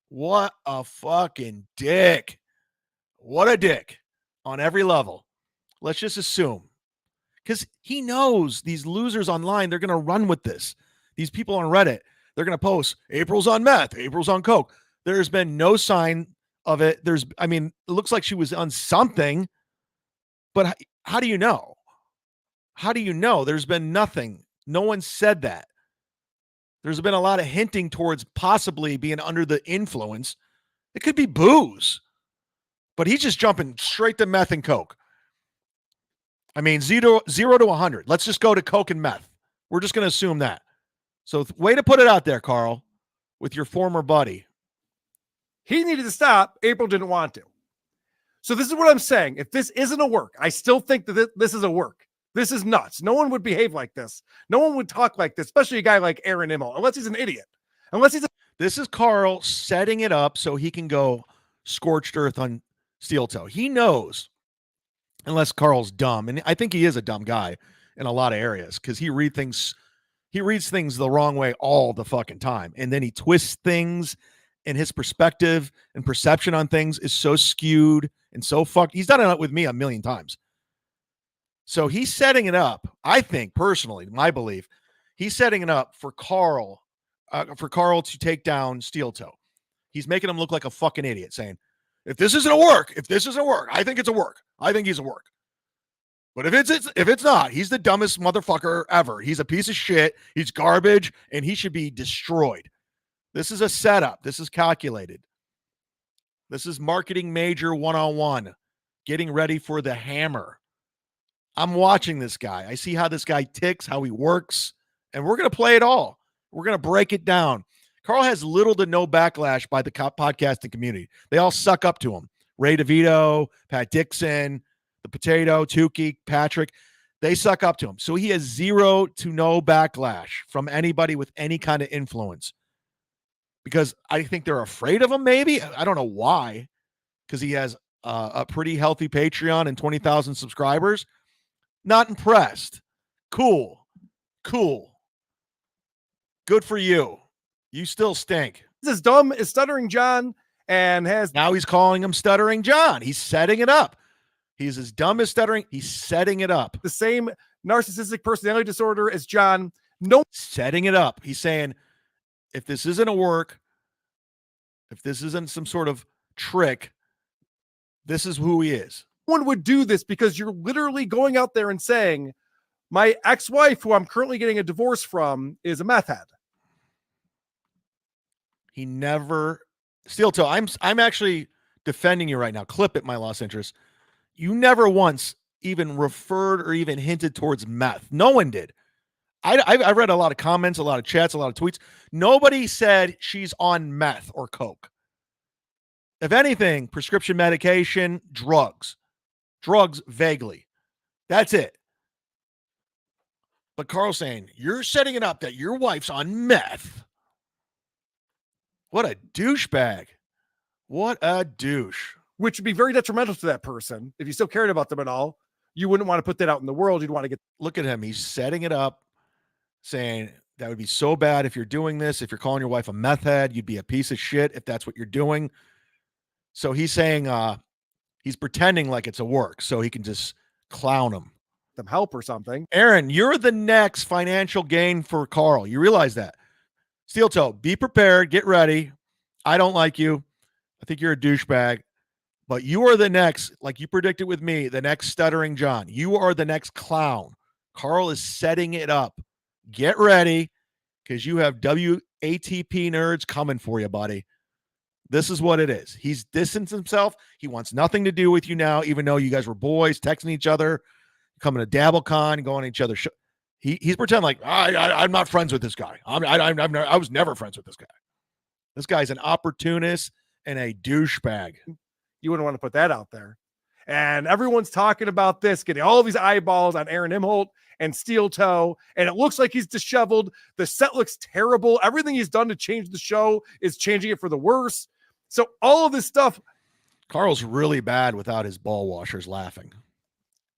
Speaker 2: What a fucking dick. What a dick on every level. Let's just assume. Because he knows these losers online, they're going to run with this. These people on Reddit, they're going to post, April's on meth, April's on coke. There's been no sign of it. It looks like she was on something, but how do you know? How do you know? There's been nothing. No one said that. There's been a lot of hinting towards possibly being under the influence. It could be booze, but he's just jumping straight to meth and coke. I mean, 0 to 100. Let's just go to coke and meth. We're just going to assume that. So way to put it out there, Karl, with your former buddy.
Speaker 6: He needed to stop. April didn't want to. So this is what I'm saying. If this isn't a work, I still think that this is a work. This is nuts. No one would behave like this. No one would talk like this, especially a guy like Aaron Immel, unless he's an idiot.
Speaker 2: This is Karl setting it up so he can go scorched earth on steel toe. He knows, unless Karl's dumb, and I think he is a dumb guy in a lot of areas because he reads things the wrong way all the fucking time, and then he twists things, and his perspective and perception on things is so skewed and so fucked. He's done it with me a million times. So he's setting it up. I think personally, my belief, he's setting it up for Karl to take down Steel Toe. He's making him look like a fucking idiot, saying, if this isn't a work, I think it's a work. I think he's a work. But if it's not, he's the dumbest motherfucker ever. He's a piece of shit. He's garbage, and he should be destroyed. This is a setup. This is calculated. This is marketing major 101, getting ready for the hammer. I'm watching this guy. I see how this guy ticks, how he works, and we're going to play it all. We're going to break it down. Karl has little to no backlash by the podcasting community. They all suck up to him. Ray DeVito, Pat Dixon, the Potato, Tukey, Patrick. They suck up to him. So he has 0 to no backlash from anybody with any kind of influence. Because I think they're afraid of him, maybe. I don't know why. Because he has a pretty healthy Patreon and 20,000 subscribers. Not impressed. Cool. Good for you. You still stink.
Speaker 6: He's as dumb as Stuttering John and has...
Speaker 2: Now he's calling him Stuttering John. He's setting it up. He's as dumb as Stuttering. He's setting it up.
Speaker 6: The same narcissistic personality disorder as John.
Speaker 2: Setting it up. He's saying, if this isn't a work, if this isn't some sort of trick, this is who he is.
Speaker 6: One would do this because you're literally going out there and saying, my ex-wife, who I'm currently getting a divorce from, is a meth head.
Speaker 2: He never... Steel Toe, I'm actually defending you right now. Clip it, my lost interest. You never once even referred or even hinted towards meth. No one did. I read a lot of comments, a lot of chats, a lot of tweets. Nobody said she's on meth or coke. If anything, prescription medication, drugs vaguely. That's it. But Karl's saying, you're setting it up that your wife's on meth. What a douchebag. What a douche.
Speaker 6: Which would be very detrimental to that person. If you still cared about them at all, you wouldn't want to put that out in the world. You'd want to get...
Speaker 2: Look at him. He's setting it up, saying that would be so bad if you're doing this. If you're calling your wife a meth head, you'd be a piece of shit if that's what you're doing. So he's saying, he's pretending like it's a work so he can just clown him.
Speaker 6: Them help or something.
Speaker 2: Aaron, you're the next financial gain for Karl. You realize that. Steel Toe, be prepared. Get ready. I don't like you. I think you're a douchebag. But you are the next, like you predicted with me, the next Stuttering John. You are the next clown. Karl is setting it up. Get ready, because you have WATP nerds coming for you, buddy. This is what it is. He's distanced himself. He wants nothing to do with you now, even though you guys were boys, texting each other, coming to DabbleCon, going to each other's show. He's pretending like I'm not friends with this guy. I was never friends with this guy. This guy's an opportunist and a douchebag.
Speaker 6: You wouldn't want to put that out there. And everyone's talking about this, getting all of these eyeballs on Aaron Imholt and Steel Toe, and it looks like he's disheveled. The set looks terrible. Everything he's done to change the show is changing it for the worse. So all of this stuff.
Speaker 2: Karl's really bad without his ball washers laughing.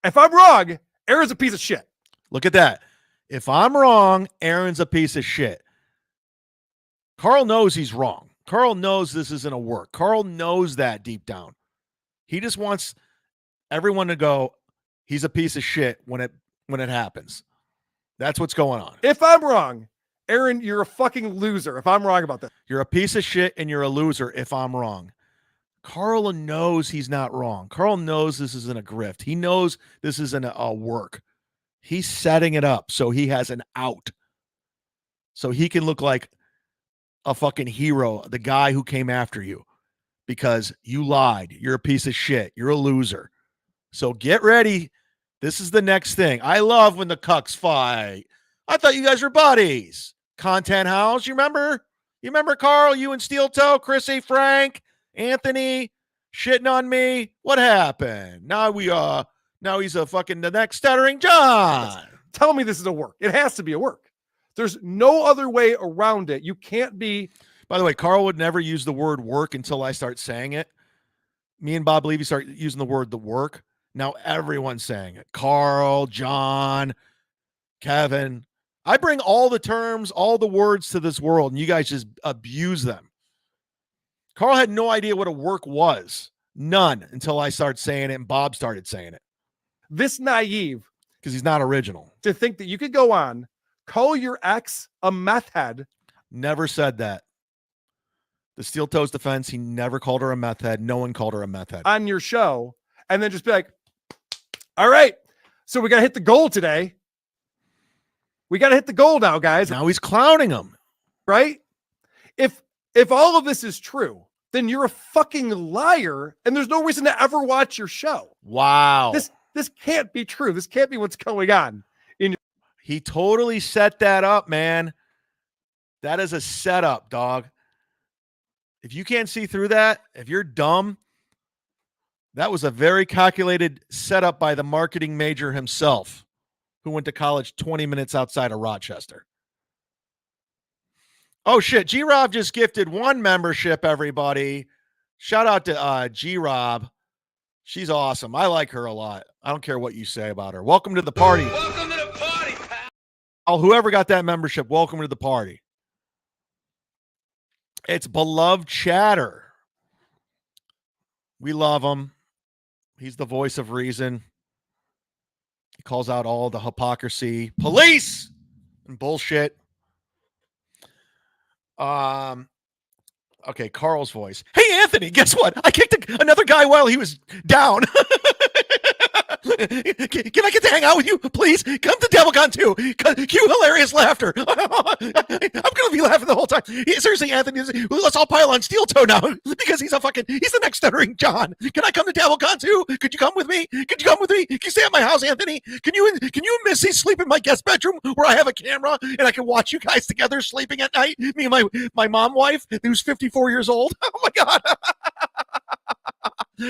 Speaker 6: If I'm wrong, Aaron's a piece of shit.
Speaker 2: Look at that. If I'm wrong, Aaron's a piece of shit. Karl knows he's wrong. Karl knows this isn't a work. Karl knows that deep down. He just wants everyone to go, he's a piece of shit when it happens. That's what's going on.
Speaker 6: If I'm wrong, Aaron, you're a fucking loser if I'm wrong about that.
Speaker 2: You're a piece of shit and you're a loser if I'm wrong. Karl knows he's not wrong. Karl knows this isn't a grift. He knows this isn't a work. He's setting it up so he has an out. So he can look like a fucking hero, the guy who came after you because you lied. You're a piece of shit. You're a loser. So get ready. This is the next thing. I love when the Cucks fight. I thought you guys were buddies. Content House. You remember? You remember Karl, you and Steel Toe, Chrissy, Frank, Anthony shitting on me? What happened? Now he's a fucking the next stuttering John.
Speaker 6: Tell me this is a work. It has to be a work. There's no other way around it. You can't be.
Speaker 2: By the way, Karl would never use the word work until I start saying it. Me and Bob Levy start using the word the work. Now everyone's saying it. Karl, John, Kevin. I bring all the terms, all the words to this world, and you guys just abuse them. Karl had no idea what a work was. None until I started saying it and Bob started saying it.
Speaker 6: This naive.
Speaker 2: Because he's not original.
Speaker 6: To think that you could go on, call your ex a meth head.
Speaker 2: Never said that. The Steel Toe's defense, he never called her a meth head. No one called her a meth head.
Speaker 6: On your show, and then just be like, all right, so we got to hit the goal today. We got to hit the goal now, guys.
Speaker 2: Now he's clowning him.
Speaker 6: Right? If all of this is true, then you're a fucking liar, and there's no reason to ever watch your show.
Speaker 2: Wow.
Speaker 6: This can't be true. This can't be what's going on.
Speaker 2: He totally set that up, man. That is a setup, dog. If you can't see through that, if you're dumb, that was a very calculated setup by the marketing major himself, who went to college 20 minutes outside of Rochester. Oh, shit. G-Rob just gifted 1 membership, everybody. Shout out to G-Rob. She's awesome. I like her a lot. I don't care what you say about her. Welcome to the party.
Speaker 1: Welcome to the party, pal.
Speaker 2: Oh, whoever got that membership, welcome to the party. It's Beloved Chatter. We love him. He's the voice of reason. He calls out all the hypocrisy, police, and bullshit. Okay, Karl's voice. Hey, Anthony, guess what? I kicked another guy while he was down. Can I get to hang out with you, please? Come to DevilCon 2. Cue hilarious laughter. I'm going to be laughing the whole time. Seriously, Anthony, let's all pile on Steel Toe now because he's the next stuttering John. Can I come to DevilCon 2? Could you come with me? Could you come with me? Can you stay at my house, Anthony? Can you and Missy sleep in my guest bedroom where I have a camera and I can watch you guys together sleeping at night? Me and my mom wife, who's 54 years old. Oh, my God.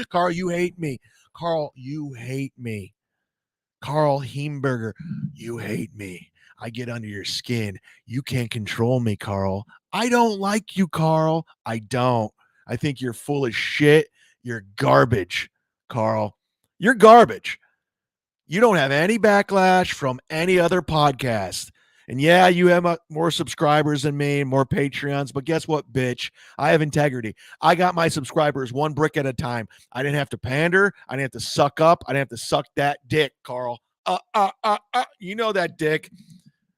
Speaker 2: Karl, you hate me. Karl, you hate me. Karl Heimberger, you hate me. I get under your skin. You can't control me, Karl. I don't like you, Karl. I don't. I think you're full of shit. You're garbage, Karl. You're garbage. You don't have any backlash from any other podcast. And yeah, you have more subscribers than me, more Patreons, but guess what, bitch? I have integrity. I got my subscribers 1 brick at a time. I didn't have to pander. I didn't have to suck up. I didn't have to suck that dick, Karl. You know that dick.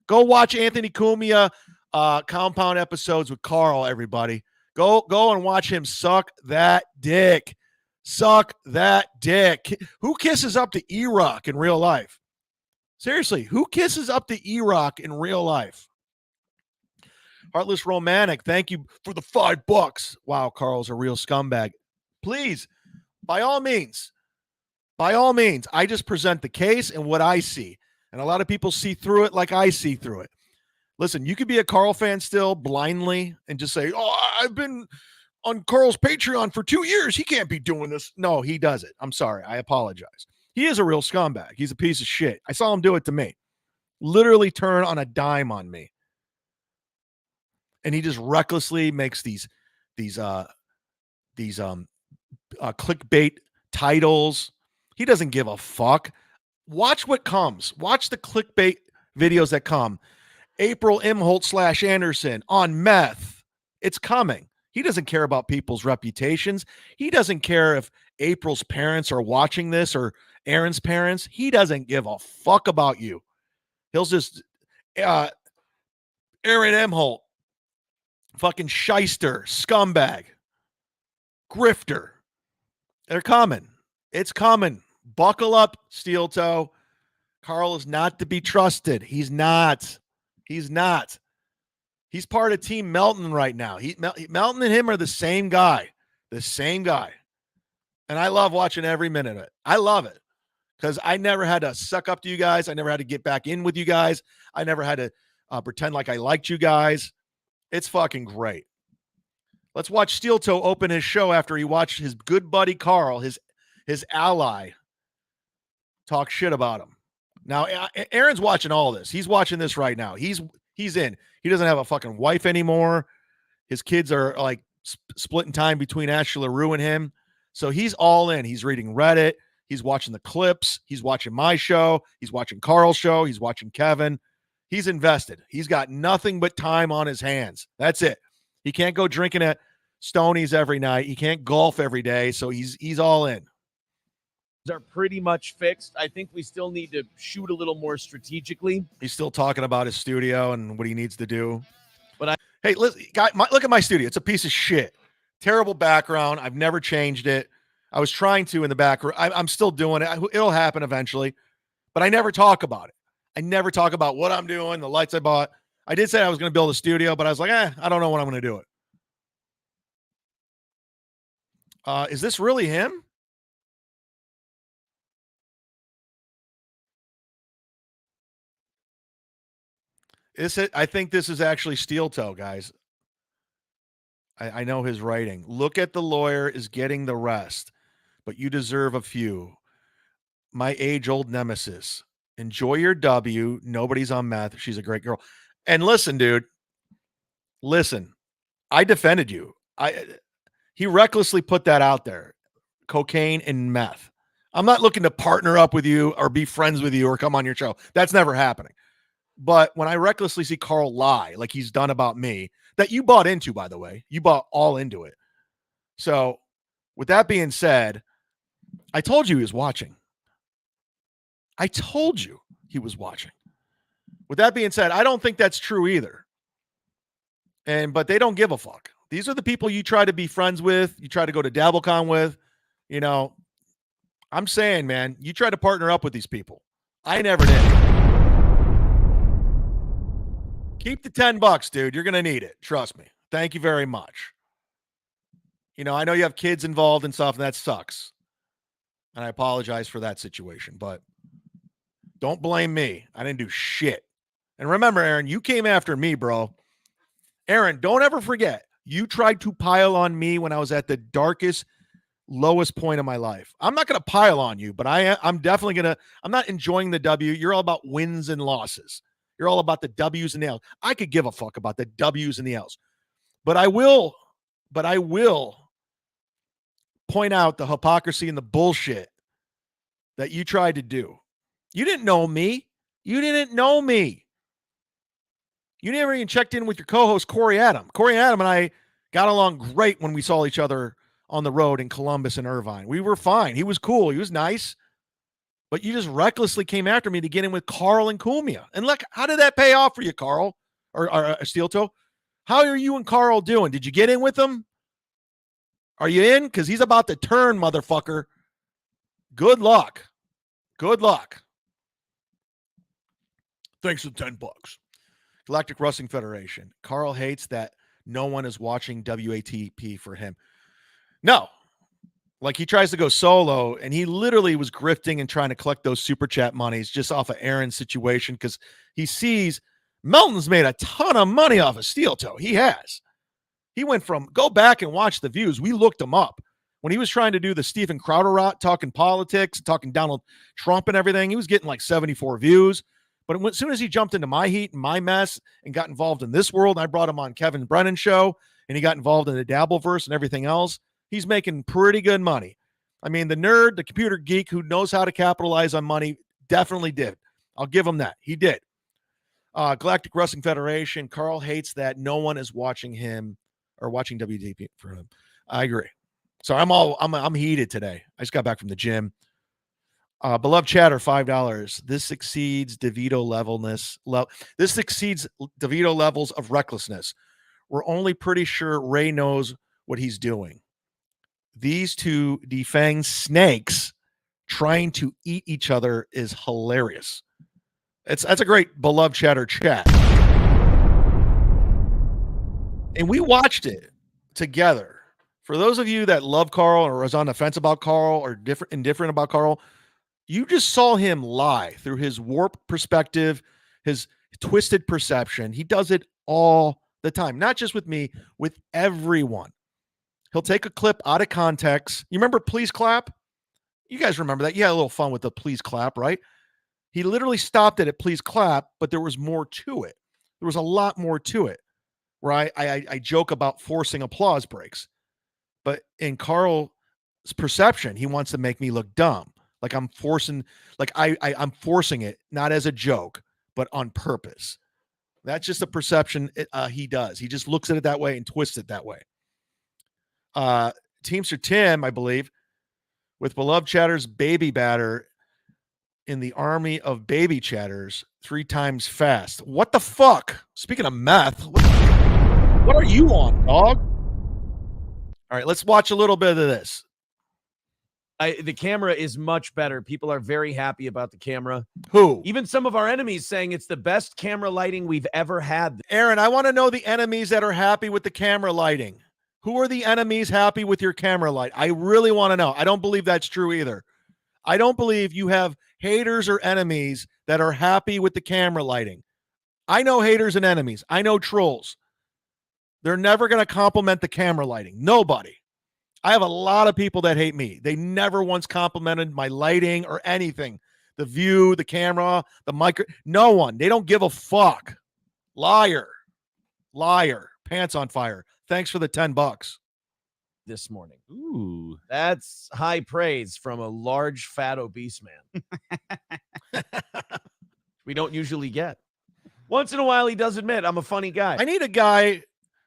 Speaker 2: Go watch Anthony Cumia compound episodes with Karl, everybody. Go and watch him suck that dick. Suck that dick. Who kisses up to E-Rock in real life? Seriously, who kisses up to E-Rock in real life? Heartless Romantic, thank you for the $5. Wow, Karl's a real scumbag. Please, by all means, I just present the case and what I see. And a lot of people see through it like I see through it. Listen, you could be a Karl fan still blindly and just say, oh, I've been on Karl's Patreon for 2 years. He can't be doing this. No, he does it. I'm sorry. I apologize. He is a real scumbag. He's a piece of shit. I saw him do it to me. Literally turn on a dime on me. And he just recklessly makes these clickbait titles. He doesn't give a fuck. Watch what comes. Watch the clickbait videos that come. April Imholt / Anderson on meth. It's coming. He doesn't care about people's reputations. He doesn't care if April's parents are watching this or Aaron's parents. He doesn't give a fuck about you. He'll just, Aaron Imholt, fucking shyster, scumbag, grifter. They're coming. It's coming. Buckle up, steel toe. Karl is not to be trusted. He's not. He's not. He's part of Team Melton right now. Melton and him are the same guy. The same guy. And I love watching every minute of it. I love it. Because I never had to suck up to you guys. I never had to get back in with you guys. I never had to pretend like I liked you guys. It's fucking great. Let's watch Steel Toe open his show after he watched his good buddy Karl, his ally, talk shit about him. Now, Aaron's watching all this. He's watching this right now. He's in. He doesn't have a fucking wife anymore. His kids are like splitting time between Ashley LaRue and him. So he's all in. He's reading Reddit. He's watching the clips. He's watching my show. He's watching Karl's show. He's watching Kevin. He's invested. He's got nothing but time on his hands. That's it. He can't go drinking at Stoney's every night. He can't golf every day. So he's all in.
Speaker 5: Are pretty much fixed. I think we still need to shoot a little more strategically.
Speaker 2: He's still talking about his studio and what he needs to do.
Speaker 5: But
Speaker 2: hey, listen, look at my studio. It's a piece of shit. Terrible background. I've never changed it. I was trying to in the background. I'm still doing it. It'll happen eventually. But I never talk about it. I never talk about what I'm doing, the lights I bought. I did say I was going to build a studio, but I was like, I don't know when I'm going to do it. Is this really him? Is it? I think this is actually Steel Toe, guys. I know his writing. Look at the lawyer is getting the rest, but you deserve a few. My age-old nemesis. Enjoy your W. Nobody's on meth. She's a great girl. And listen, dude. Listen. I defended you. He recklessly put that out there. Cocaine and meth. I'm not looking to partner up with you or be friends with you or come on your show. That's never happening. But when I recklessly see Karl lie, like he's done about me, that you bought into, by the way, you bought all into it. So with that being said, I told you he was watching. I told you he was watching. With that being said, I don't think that's true either. But they don't give a fuck. These are the people you try to be friends with. You try to go to DabbleCon with. You know, I'm saying, man, you try to partner up with these people. I never did. Keep the $10, dude. You're going to need it. Trust me. Thank you very much. You know, I know you have kids involved and stuff, and that sucks. And I apologize for that situation, but don't blame me. I didn't do shit. And remember, Aaron, you came after me, bro. Aaron, don't ever forget, you tried to pile on me when I was at the darkest, lowest point of my life. I'm not going to pile on you, but I'm definitely going to, I'm not enjoying the W. You're all about wins and losses. You're all about the W's and the L's. I could give a fuck about the W's and the L's. But I will point out the hypocrisy and the bullshit that you tried to do. You didn't know me. You didn't know me. You never even checked in with your co-host, Corey Adam. Corey Adam and I got along great when we saw each other on the road in Columbus and Irvine. We were fine. He was cool. He was nice. But you just recklessly came after me to get in with Karl and Cumia. And look, how did that pay off for you, Karl? Or Steel Toe? How are you and Karl doing? Did you get in with him? Are you in? Because he's about to turn, motherfucker. Good luck. Good luck. Thanks for the $10. Galactic Wrestling Federation. Karl hates that no one is watching WATP for him. No. Like he tries to go solo, and he literally was grifting and trying to collect those super chat monies just off of Aaron's situation because he sees Melton's made a ton of money off of Steel Toe. He has. He went from go back and watch the views. We looked him up when he was trying to do the Stephen Crowder rot, talking politics, talking Donald Trump and everything. He was getting like 74 views. But as soon as he jumped into my heat and my mess and got involved in this world, I brought him on Kevin Brennan's show, and he got involved in the Dabbleverse and everything else. He's making pretty good money. I mean, the nerd, the computer geek who knows how to capitalize on money definitely did. I'll give him that. He did. Galactic Wrestling Federation, Karl hates that no one is watching him or watching WDP for him. I agree. So I'm heated today. I just got back from the gym. Beloved chatter, $5. This exceeds DeVito this exceeds DeVito levels of recklessness. We're only pretty sure Ray knows what he's doing. These two defanged snakes trying to eat each other is hilarious. That's a great beloved chatter chat. And we watched it together. For those of you that love Karl or was on the fence about Karl or indifferent about Karl, you just saw him lie through his warped perspective, his twisted perception. He does it all the time, not just with me, with everyone. He'll take a clip out of context. You remember Please Clap? You guys remember that? You had a little fun with the Please Clap, right? He literally stopped it at Please Clap, but there was more to it. There was a lot more to it, where I joke about forcing applause breaks. But in Karl's perception, he wants to make me look dumb. Like I'm forcing, I'm forcing it, not as a joke, but on purpose. That's just a perception he does. He just looks at it that way and twists it that way. Teamster Tim, I believe, with beloved chatters, baby batter in the army of baby chatters 3 times fast. What the fuck? Speaking of meth, what are you on, dog? All right, let's watch a little bit of this.
Speaker 5: The camera is much better. People are very happy about the camera.
Speaker 2: Who?
Speaker 5: Even some of our enemies saying it's the best camera lighting we've ever had.
Speaker 2: Aaron, I want to know the enemies that are happy with the camera lighting. Who are the enemies happy with your camera light? I really want to know. I don't believe that's true either. I don't believe you have haters or enemies that are happy with the camera lighting. I know haters and enemies. I know trolls. They're never going to compliment the camera lighting. Nobody. I have a lot of people that hate me. They never once complimented my lighting or anything. The view, the camera, the mic. No one. They don't give a fuck. Liar. Pants on fire. Thanks for the $10
Speaker 5: this morning. Ooh, that's high praise from a large, fat, obese man. We don't usually get. Once in a while, he does admit, I'm a funny guy.
Speaker 2: I need a guy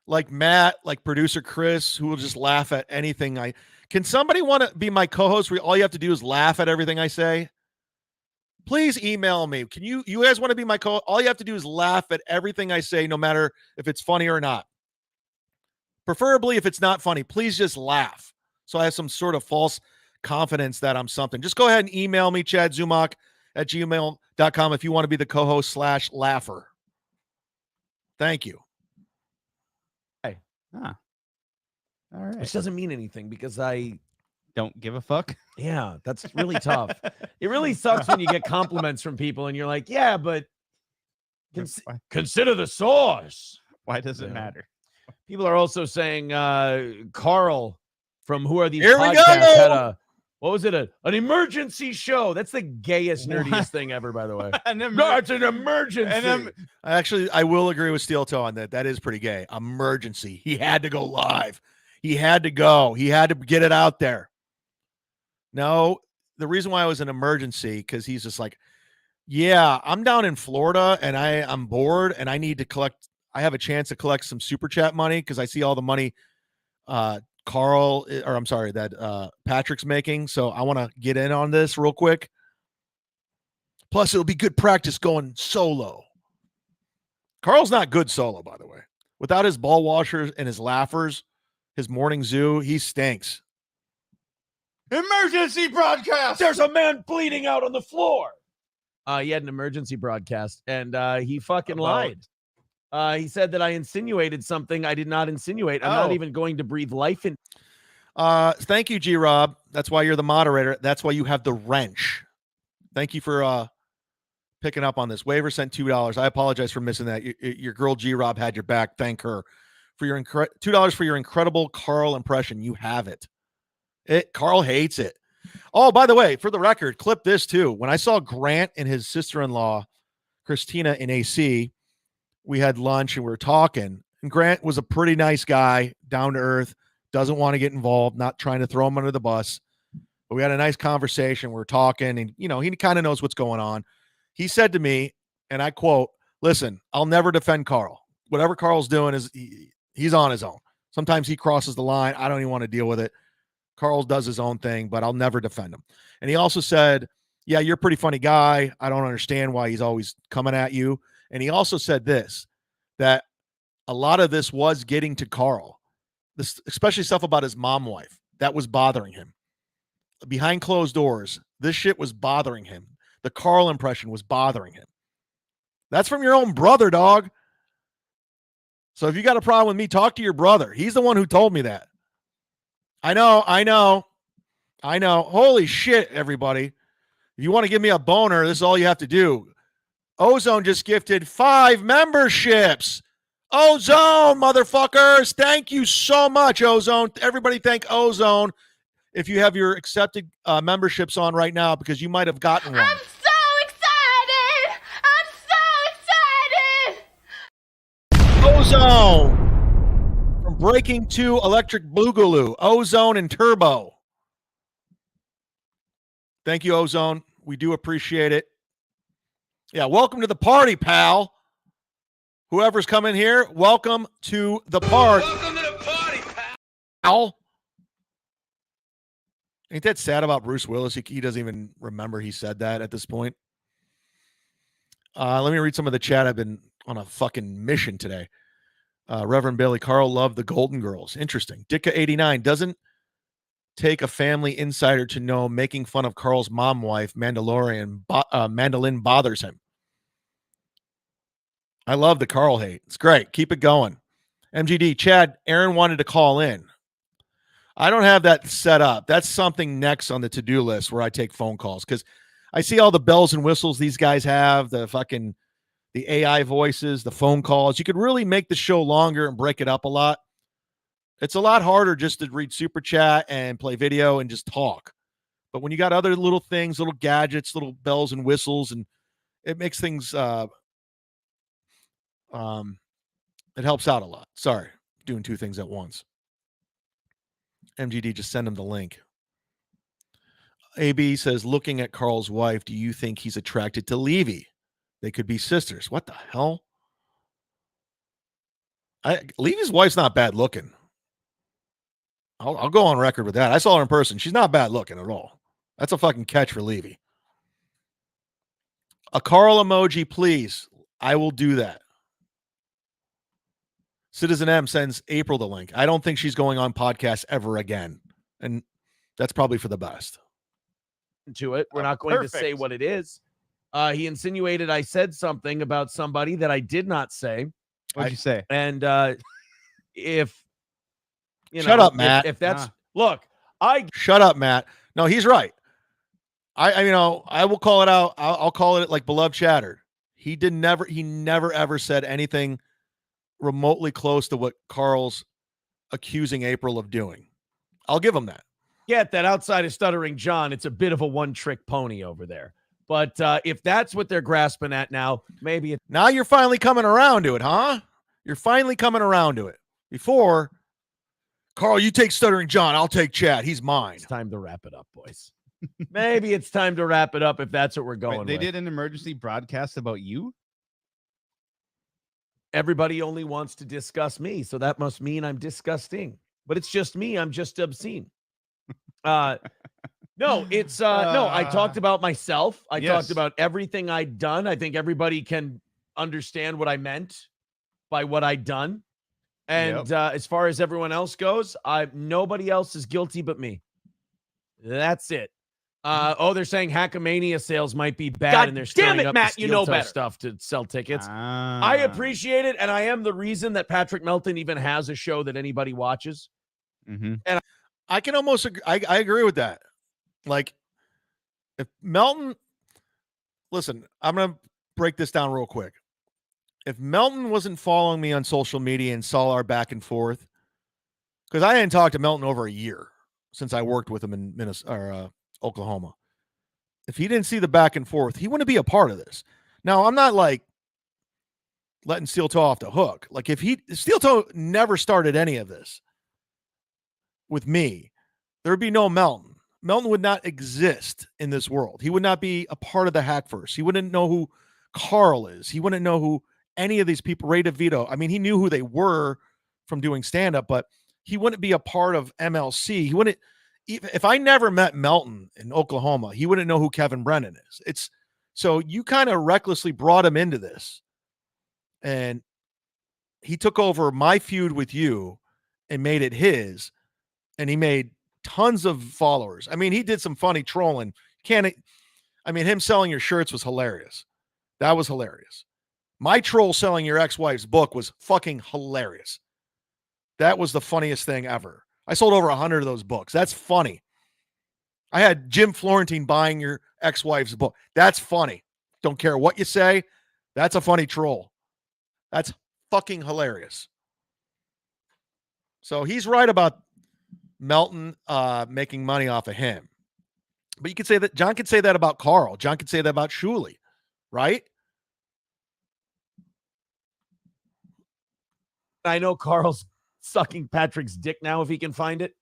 Speaker 2: like Matt, like producer Chris, who will just laugh at anything. Can somebody want to be my co-host where all you have to do is laugh at everything I say? Please email me. Can you guys want to be my co-host? All you have to do is laugh at everything I say, no matter if it's funny or not. Preferably if it's not funny, please just laugh. So I have some sort of false confidence that I'm something. Just go ahead and email me, chadzumock@gmail.com if you want to be the co-host /laugher. Thank you.
Speaker 7: Hey. All right.
Speaker 5: Which doesn't mean anything because I
Speaker 7: don't give a fuck.
Speaker 5: Yeah, that's really tough. It really sucks when you get compliments from people and you're like, yeah, but consider the source.
Speaker 7: Why does it matter?
Speaker 5: People are also saying Karl from Who Are These
Speaker 2: Here
Speaker 5: Podcasts
Speaker 2: we go.
Speaker 5: had an emergency show. That's the gayest, nerdiest thing ever, by the way. No, it's an emergency.
Speaker 2: Actually, I will agree with Steel Toe on that. That is pretty gay. Emergency. He had to go live. He had to go. He had to get it out there. No, the reason why it was an emergency, because he's just like, yeah, I'm down in Florida and I'm bored and I need to collect. I have a chance to collect some super chat money because I see all the money Patrick's making. So I want to get in on this real quick. Plus, it'll be good practice going solo. Karl's not good solo, by the way. Without his ball washers and his laughers, his morning zoo, he stinks.
Speaker 7: Emergency broadcast.
Speaker 5: There's a man bleeding out on the floor. He had an emergency broadcast, and he fucking lied. He said that I insinuated something I did not insinuate. I'm not even going to breathe life in.
Speaker 2: Thank you, G Rob. That's why you're the moderator. That's why you have the wrench. Thank you for picking up on this. Waiver sent $2. I apologize for missing that. Your girl G Rob had your back. Thank her for your $2 for your incredible Karl impression. You have it. Karl hates it. Oh, by the way, for the record, clip this too. When I saw Grant and his sister-in-law, Christina, in AC, we had lunch and we were talking. And Grant was a pretty nice guy, down to earth, doesn't want to get involved, not trying to throw him under the bus. But we had a nice conversation. We were talking, and he kind of knows what's going on. He said to me, and I quote, "Listen, I'll never defend Karl. Whatever Karl's doing is he's on his own. Sometimes he crosses the line. I don't even want to deal with it. Karl does his own thing, but I'll never defend him." And he also said, "Yeah, you're a pretty funny guy. I don't understand why he's always coming at you." And he also said this, that a lot of this was getting to Karl, this, especially stuff about his mom wife, that was bothering him. Behind closed doors, this shit was bothering him. The Karl impression was bothering him. That's from your own brother, dog. So if you got a problem with me, talk to your brother. He's the one who told me that. I know. Holy shit, everybody. If you want to give me a boner, this is all you have to do. Ozone just gifted 5 memberships. Ozone, motherfuckers. Thank you so much, Ozone. Everybody thank Ozone if you have your accepted memberships on right now, because you might have gotten one.
Speaker 8: I'm so excited! I'm so excited!
Speaker 2: Ozone. From Breaking 2, Electric Boogaloo, Ozone and Turbo. Thank you, Ozone. We do appreciate it. Yeah, welcome to the party, pal. Whoever's coming here, welcome to the party.
Speaker 1: Welcome to the party,
Speaker 2: Pal. Ain't that sad about Bruce Willis? He doesn't even remember he said that at this point. Let me read some of the chat. I've been on a fucking mission today. Reverend Billy, Karl loved the Golden Girls. Interesting. Dicka89 doesn't take a family insider to know making fun of Karl's mom wife, Mandalorian, Mandolin bothers him. I love the Karl hate. It's great. Keep it going. MGD, Chad, Aaron wanted to call in. I don't have that set up. That's something next on the to-do list where I take phone calls, because I see all the bells and whistles these guys have, the AI voices, the phone calls. You could really make the show longer and break it up a lot. It's a lot harder just to read super chat and play video and just talk. But when you got other little things, little gadgets, little bells and whistles, and it makes things, it helps out a lot. Sorry, doing 2 things at once. MGD, just send him the link. AB says, looking at Karl's wife, do you think he's attracted to Levy? They could be sisters. What the hell? Levy's wife's not bad looking. I'll go on record with that. I saw her in person. She's not bad looking at all. That's a fucking catch for Levy. A Karl emoji, please. I will do that. Citizen M sends April the link. I don't think she's going on podcasts ever again. And that's probably for the best.
Speaker 5: To it. We're not going to say what it is. He insinuated I said something about somebody that I did not say.
Speaker 7: What'd you say?
Speaker 5: And if
Speaker 2: shut up, Matt.
Speaker 5: If that's
Speaker 2: shut up, Matt. No, he's right. I will call it out. I'll call it like beloved chatter. He never ever said anything remotely close to what Karl's accusing April of doing. I'll give him that.
Speaker 5: Get that outside of Stuttering John, it's a bit of a one-trick pony over there. But if that's what they're grasping at now, maybe
Speaker 2: now you're finally coming around to it, huh? You're finally coming around to it. Before, Karl, you take Stuttering John, I'll take Chad. He's mine.
Speaker 5: It's time to wrap it up, boys. Maybe it's time to wrap it up if that's what we're going with.
Speaker 7: They did an emergency broadcast about you?
Speaker 5: Everybody only wants to discuss me, so that must mean I'm disgusting. But it's just me. I'm just obscene. No, it's no, I talked about myself. I talked about everything I'd done. I think everybody can understand what I meant by what I'd done. And as far as everyone else goes, nobody else is guilty but me. That's it. They're saying Hackamania sales might be bad, and they're stirring up Matt, the stuff to sell tickets. I appreciate it, and I am the reason that Patrick Melton even has a show that anybody watches.
Speaker 7: Mm-hmm.
Speaker 5: And
Speaker 2: I can almost agree. I agree with that. Like, if Melton, listen, I'm going to break this down real quick. If Melton wasn't following me on social media and saw our back and forth, because I hadn't talked to Melton over a year since I worked with him in Minnesota or Oklahoma. If he didn't see the back and forth, he wouldn't be a part of this. Now, I'm not like letting Steel Toe off the hook. Like, if Steel Toe never started any of this with me, there would be no Melton. Melton would not exist in this world. He would not be a part of the Hackverse. He wouldn't know who Karl is. He wouldn't know who any of these people, Ray DeVito. I mean, he knew who they were from doing stand-up, but he wouldn't be a part of MLC. He wouldn't, if I never met Melton in Oklahoma, he wouldn't know who Kevin Brennan is. So you kind of recklessly brought him into this, and he took over my feud with you and made it his, and he made tons of followers. I mean, he did some funny trolling. Him selling your shirts was hilarious. That was hilarious. My troll selling your ex-wife's book was fucking hilarious. That was the funniest thing ever. I sold over 100 of those books. That's funny. I had Jim Florentine buying your ex-wife's book. That's funny. Don't care what you say. That's a funny troll. That's fucking hilarious. So he's right about Melton making money off of him. But you could say that John could say that about Karl. John could say that about Shuley, right?
Speaker 5: I know Karl's sucking Patrick's dick now if he can find it.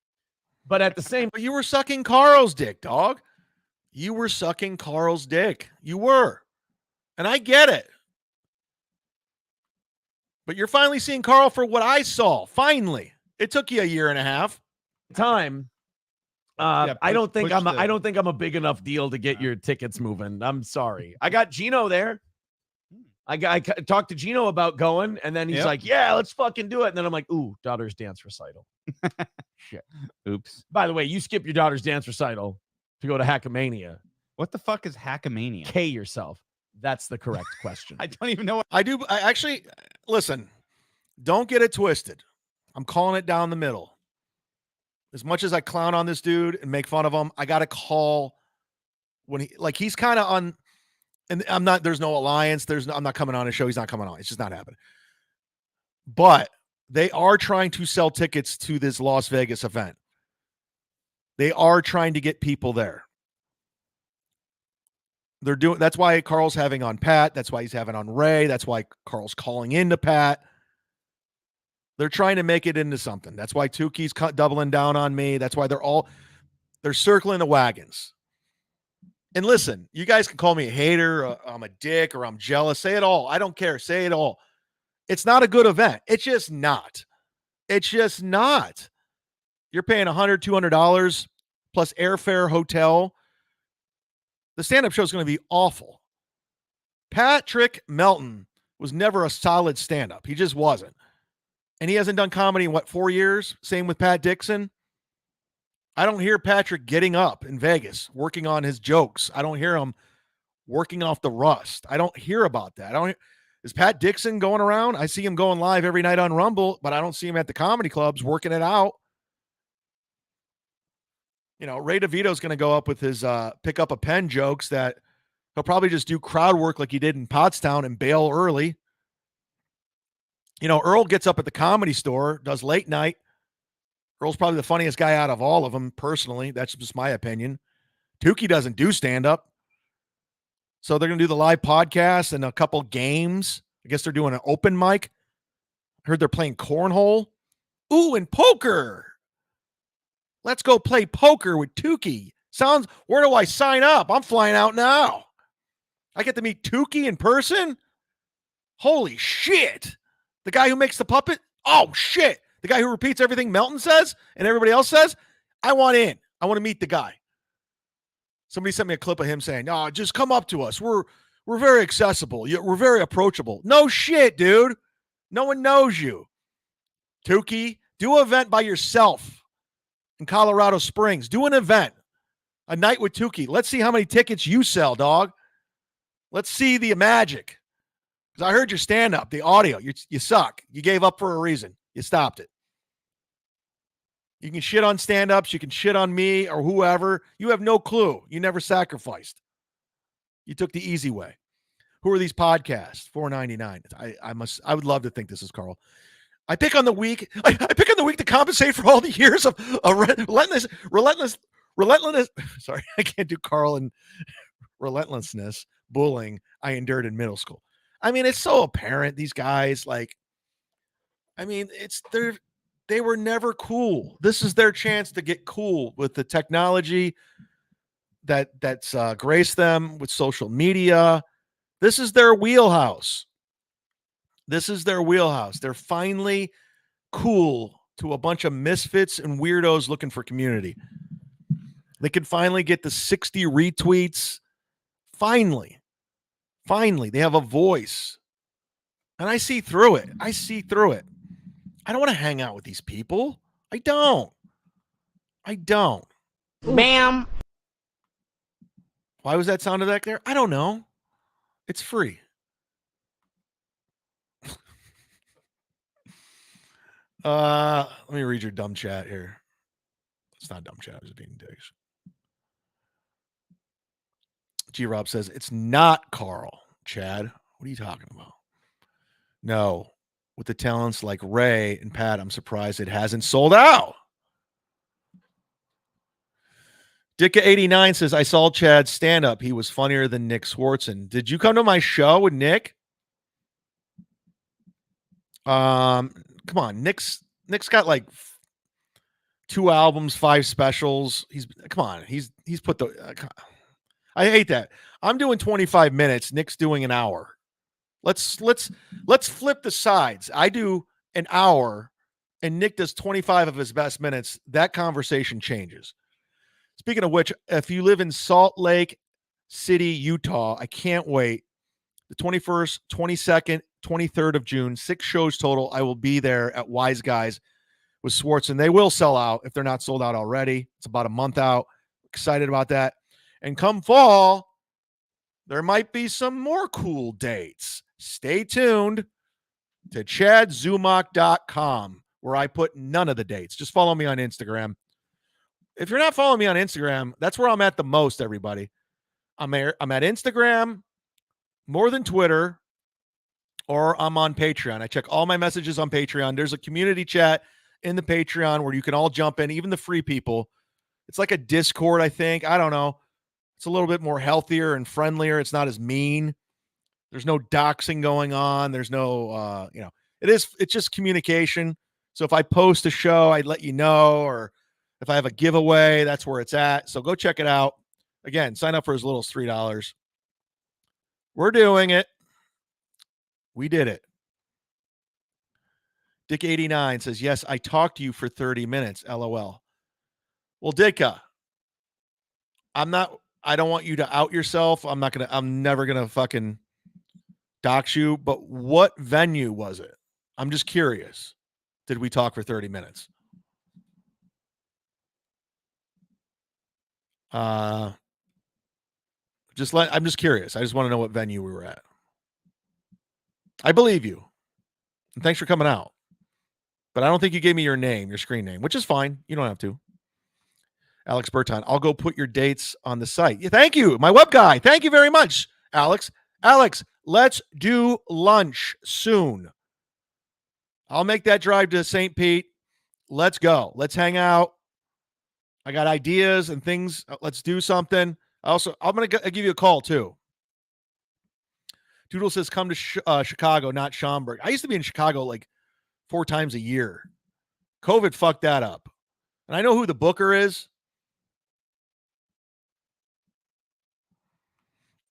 Speaker 5: But at the same,
Speaker 2: you were sucking Karl's dick, dog. You were sucking Karl's dick. You were. And I get it. But you're finally seeing Karl for what I saw. Finally. It took you a year and a half.
Speaker 5: Time.
Speaker 7: Yeah,
Speaker 5: I don't think I'm
Speaker 7: I
Speaker 5: don't think I'm a big enough deal to get your tickets moving. I'm sorry. I got Gino there. I talked to Gino about going, and then he's like, yeah, let's fucking do it. And then I'm like, ooh, daughter's dance recital. Shit.
Speaker 7: Oops.
Speaker 5: By the way, you skipped your daughter's dance recital to go to Hackamania.
Speaker 7: What the fuck is Hackamania?
Speaker 5: K yourself. That's the correct question.
Speaker 7: I don't even know what.
Speaker 2: I actually, listen, don't get it twisted. I'm calling it down the middle. As much as I clown on this dude and make fun of him, I got to call when he's kind of on, and there's no alliance. I'm not coming on his show. He's not coming on. It's just not happening. But they are trying to sell tickets to this Las Vegas event. They are trying to get people there. That's why Karl's having on Pat. That's why he's having on Ray. That's why Karl's calling into Pat. They're trying to make it into something. That's why Tukey's doubling down on me. That's why they're circling the wagons. And listen, you guys can call me a hater, or I'm a dick, or I'm jealous. Say it all. I don't care. Say it all. It's not a good event. It's just not. It's just not. You're paying $100, $200 plus airfare, hotel. The stand-up show is going to be awful. Patrick Melton was never a solid stand-up. He just wasn't. And he hasn't done comedy in, 4 years? Same with Pat Dixon. I don't hear Patrick getting up in Vegas, working on his jokes. I don't hear him working off the rust. I don't hear about that. Is Pat Dixon going around? I see him going live every night on Rumble, but I don't see him at the comedy clubs working it out. Ray DeVito's going to go up with his pick up a pen jokes that he'll probably just do crowd work like he did in Pottstown and bail early. Earl gets up at the Comedy Store, does late night. Earl's probably the funniest guy out of all of them, personally. That's just my opinion. Tukey doesn't do stand-up. So they're going to do the live podcast and a couple games. I guess they're doing an open mic. I heard they're playing cornhole. Ooh, and poker. Let's go play poker with Tukey. Where do I sign up? I'm flying out now. I get to meet Tukey in person? Holy shit. The guy who makes the puppet? Oh, shit. The guy who repeats everything Melton says and everybody else says? I want in. I want to meet the guy. Somebody sent me a clip of him saying, "Oh, just come up to us. We're very accessible. We're very approachable." No shit, dude. No one knows you. Tukey, do an event by yourself in Colorado Springs. Do an event. A night with Tukey. Let's see how many tickets you sell, dog. Let's see the magic. Because I heard your stand-up, the audio. You suck. You gave up for a reason. You stopped it. You can shit on stand-ups. You can shit on me or whoever. You have no clue. You never sacrificed. You took the easy way. Who are these podcasts? $4.99. I would love to think this is Karl. I pick on the weak. I pick on the weak to compensate for all the years of relentless. Sorry, I can't do Karl and relentlessness bullying I endured in middle school. I mean, it's so apparent. These guys, like, I mean, they were never cool. This is their chance to get cool with the technology that's graced them with social media. This is their wheelhouse. They're finally cool to a bunch of misfits and weirdos looking for community. They can finally get the 60 retweets. Finally, they have a voice. And I see through it. I don't want to hang out with these people. I don't.
Speaker 9: Bam.
Speaker 2: Why was that sound effect there? I don't know. It's free. Let me read your dumb chat here. It's not dumb chat. I was being dicks. G-Rob says, it's not Karl, Chad. What are you talking about? No. With the talents like Ray and Pat, I'm surprised it hasn't sold out. Dicka89 says, I saw Chad's stand-up. He was funnier than Nick Swartzen. Did you come to my show with Nick? Come on. Nick's got like 2 albums, 5 specials. He's put the I hate that. I'm doing 25 minutes. Nick's doing an hour. Let's flip the sides. I do an hour and Nick does 25 of his best minutes. That conversation changes. Speaking of which, if you live in Salt Lake City, Utah, I can't wait. The 21st, 22nd, 23rd of June, 6 shows total. I will be there at Wise Guys with Swartz, and they will sell out if they're not sold out already. It's about a month out. Excited about that. And come fall, there might be some more cool dates. Stay tuned to ChadZumock.com, where I put none of the dates. Just follow me on Instagram. If you're not following me on Instagram, that's where I'm at the most, everybody. I'm at Instagram more than Twitter, or I'm on Patreon. I check all my messages on Patreon. There's a community chat in the Patreon where you can all jump in, even the free people. It's like a Discord, I think. I don't know. It's a little bit more healthier and friendlier. It's not as mean. There's no doxing going on. There's no, it's just communication. So if I post a show, I'd let you know, or if I have a giveaway, that's where it's at. So go check it out. Again, sign up for as little as $3. We're doing it. We did it. Dick89 says, yes, I talked to you for 30 minutes. LOL. Well, Dicka, I don't want you to out yourself. I'm never going to fucking dox you, but what venue was it? I'm just curious. Did we talk for 30 minutes? I'm just curious. I just want to know what venue we were at. I believe you. And thanks for coming out. But I don't think you gave me your name, your screen name, which is fine. You don't have to. Alex Berton, I'll go put your dates on the site. Yeah, thank you. My web guy. Thank you very much, Alex. Alex, let's do lunch soon. I'll make that drive to St. Pete. Let's go. Let's hang out. I got ideas and things. Let's do something. I'm going to give you a call too. Doodle says, come to Chicago, not Schaumburg. I used to be in Chicago like 4 times a year. COVID fucked that up. And I know who the booker is.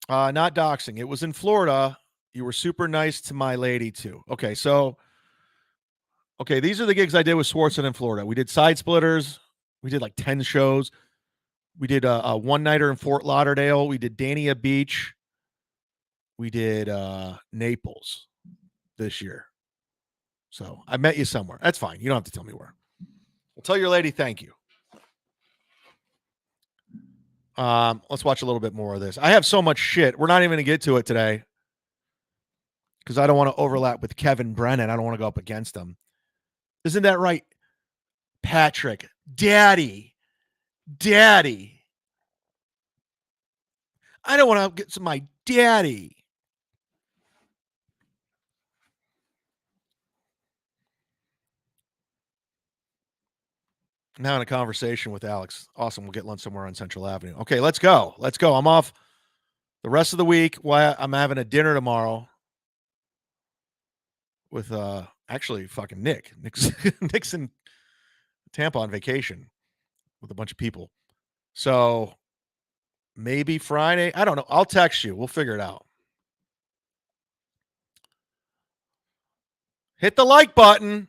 Speaker 2: Not doxing. It was in Florida. You were super nice to my lady too. Okay, so these are the gigs I did with Swartzen in Florida. We did Side Splitters. We did like 10 shows. We did a one-nighter in Fort Lauderdale. We did Dania Beach. We did Naples this year. So I met you somewhere. That's fine. You don't have to tell me where. Well, tell your lady thank you. Let's watch a little bit more of this. I have so much shit. We're not even going to get to it today because I don't want to overlap with Kevin Brennan. I don't want to go up against him. Isn't that right, Patrick? Daddy. I don't want to get to my daddy. Now in a conversation with Alex. Awesome. We'll get lunch somewhere on Central Avenue. Okay, let's go. I'm off the rest of the week. Why I'm having a dinner tomorrow with actually fucking Nick's in Tampa on vacation with a bunch of people. So maybe Friday. I don't know. I'll text you. We'll figure it out. Hit the like button.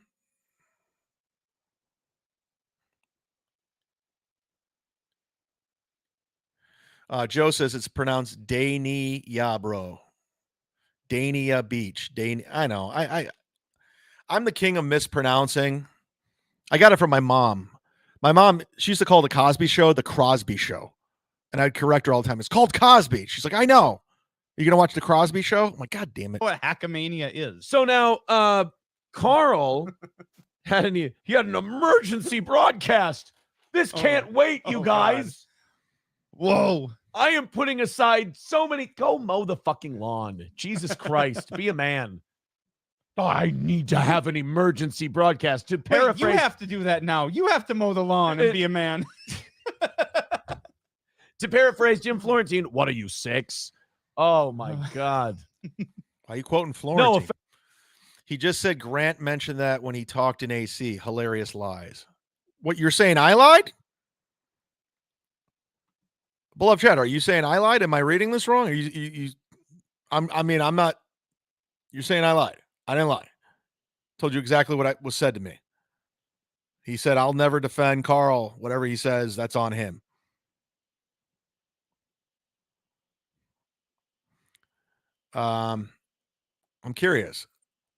Speaker 2: Joe says it's pronounced Dania, bro. Dania Beach. I know. I'm the king of mispronouncing. I got it from my mom. My mom, she used to call the Cosby Show the Crosby Show. And I'd correct her all the time. It's called Cosby. She's like, I know. Are you going to watch the Crosby Show? I'm like, God damn it.
Speaker 7: What Hackamania is.
Speaker 5: So now, Karl had an emergency broadcast. This can't wait, you guys.
Speaker 7: Whoa.
Speaker 5: I am putting aside so many. Go mow the fucking lawn. Jesus Christ. Be a man. Oh, I need to have an emergency broadcast. To
Speaker 7: Wait,
Speaker 5: paraphrase.
Speaker 7: you have to do that now. You have to mow the lawn and be a man.
Speaker 5: To paraphrase Jim Florentine, what are you, 6? Oh, my God.
Speaker 2: Why are you quoting Florentine?
Speaker 5: No,
Speaker 2: he just said Grant mentioned that when he talked in AC. Hilarious lies. What, you're saying I lied? Beloved chat, are you saying I lied? Am I reading this wrong? Are I'm not. You're saying I lied. I didn't lie. Told you exactly what was said to me. He said, I'll never defend Karl. Whatever he says, that's on him. I'm curious.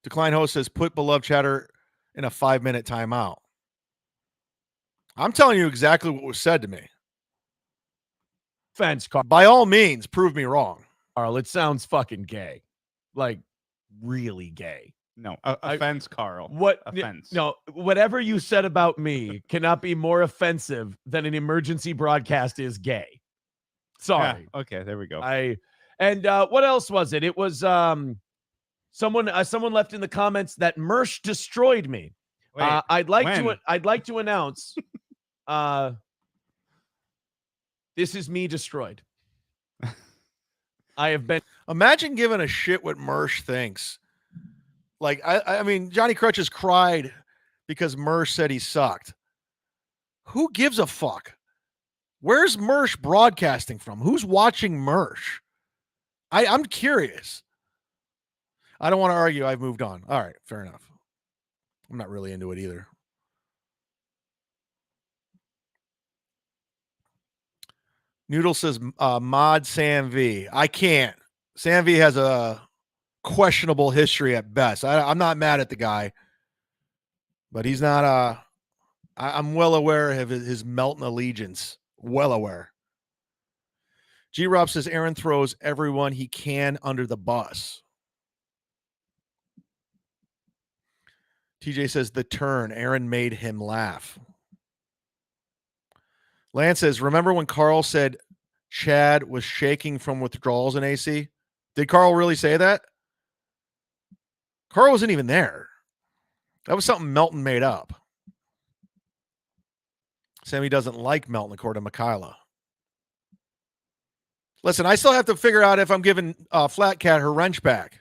Speaker 2: Decline host says, put beloved chatter in a 5-minute timeout. I'm telling you exactly what was said to me.
Speaker 5: offense, Karl.
Speaker 2: By all means, prove me wrong.
Speaker 5: It sounds fucking gay. Like, really gay.
Speaker 7: No, offense, Karl.
Speaker 5: What?
Speaker 7: Offense.
Speaker 5: No, whatever you said about me cannot be more offensive than an emergency broadcast is gay. Sorry.
Speaker 7: Yeah, okay, there we go.
Speaker 5: What else was it? It was someone left in the comments that Mersh destroyed me.
Speaker 7: Wait,
Speaker 5: I'd like to announce this is me destroyed. I have been.
Speaker 2: Imagine giving a shit what Mersh thinks. Like, I mean, Johnny Crutches cried because Mersh said he sucked. Who gives a fuck? Where's Mersh broadcasting from? Who's watching Mersh? I'm curious. I don't want to argue. I've moved on. All right, fair enough. I'm not really into it either. Noodle says, mod Sam V. I can't. Sam V has a questionable history at best. I'm not mad at the guy, but he's not I'm well aware of his Melton allegiance. Well aware. G-Rob says Aaron throws everyone he can under the bus. TJ says the turn. Aaron made him laugh. Lance says, remember when Karl said Chad was shaking from withdrawals in AC? Did Karl really say that? Karl wasn't even there. That was something Melton made up. Sammy doesn't like Melton, according to Mikayla. Listen, I still have to figure out if I'm giving Flat Cat her wrench back.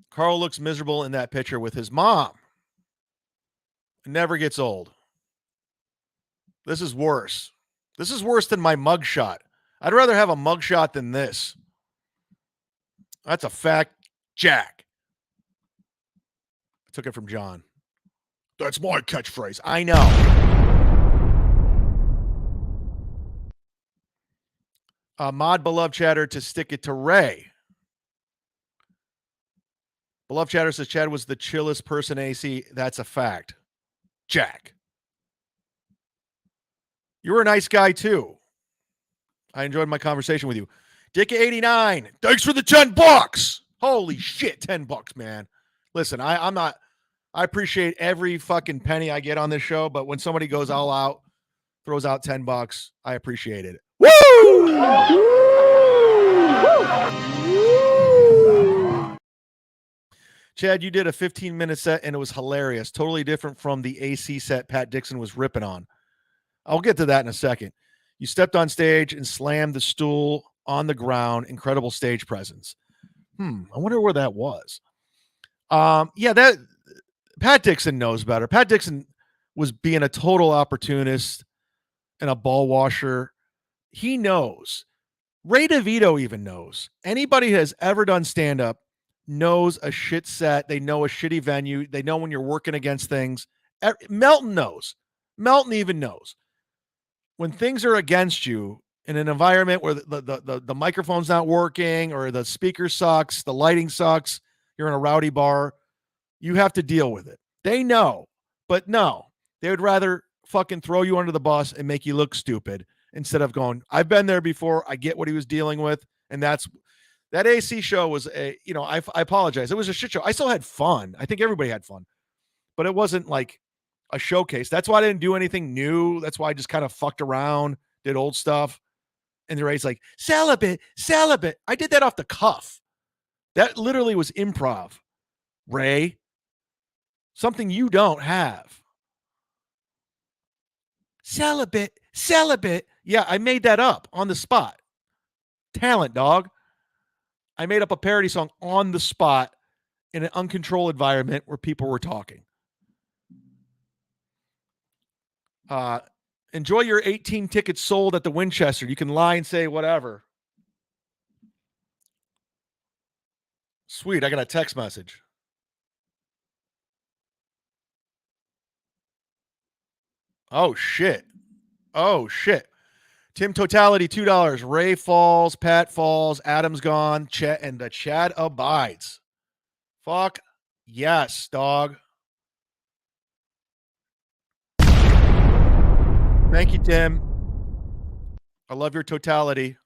Speaker 2: Karl looks miserable in that picture with his mom. It never gets old. This is worse. This is worse than my mugshot. I'd rather have a mugshot than this. That's a fact, Jack. I took it from John. That's my catchphrase. I know. Mod Beloved Chatter to stick it to Ray. Beloved Chatter says Chad was the chillest person AC. That's a fact. Jack. You were a nice guy too. I enjoyed my conversation with you. Dick89. Thanks for the $10. Holy shit, $10, man. Listen, I'm not I appreciate every fucking penny I get on this show, but when somebody goes all out, throws out $10, I appreciate it. Chad, you did a 15-minute set and it was hilarious. Totally different from the AC set Pat Dixon was ripping on. I'll get to that in a second. You stepped on stage and slammed the stool on the ground. Incredible stage presence. I wonder where that was. That Pat Dixon knows better. Pat Dixon was being a total opportunist and a ball washer. He knows. Ray DeVito even knows. Anybody who has ever done stand-up knows a shit set. They know a shitty venue. They know when you're working against things. Melton knows. Melton even knows. When things are against you in an environment where the microphone's not working or the speaker sucks, the lighting sucks, you're in a rowdy bar, you have to deal with it. They know, but no, they would rather fucking throw you under the bus and make you look stupid instead of going, I've been there before. I get what he was dealing with. And that AC show was I apologize. It was a shit show. I still had fun. I think everybody had fun, but it wasn't like a showcase. That's why I didn't do anything new. That's why I just kind of fucked around, did old stuff. And the Ray's like, celibate. I did that off the cuff. That literally was improv. Ray, something you don't have. Celibate. Yeah, I made that up on the spot. Talent, dog. I made up a parody song on the spot in an uncontrolled environment where people were talking. Enjoy your 18 tickets sold at the Winchester. You can lie and say whatever. Sweet, I got a text message. Oh, shit. Tim Totality, $2. Ray falls, Pat falls, Adam's gone, and the Chad abides. Fuck yes, dog. Thank you, Tim. I love your totality.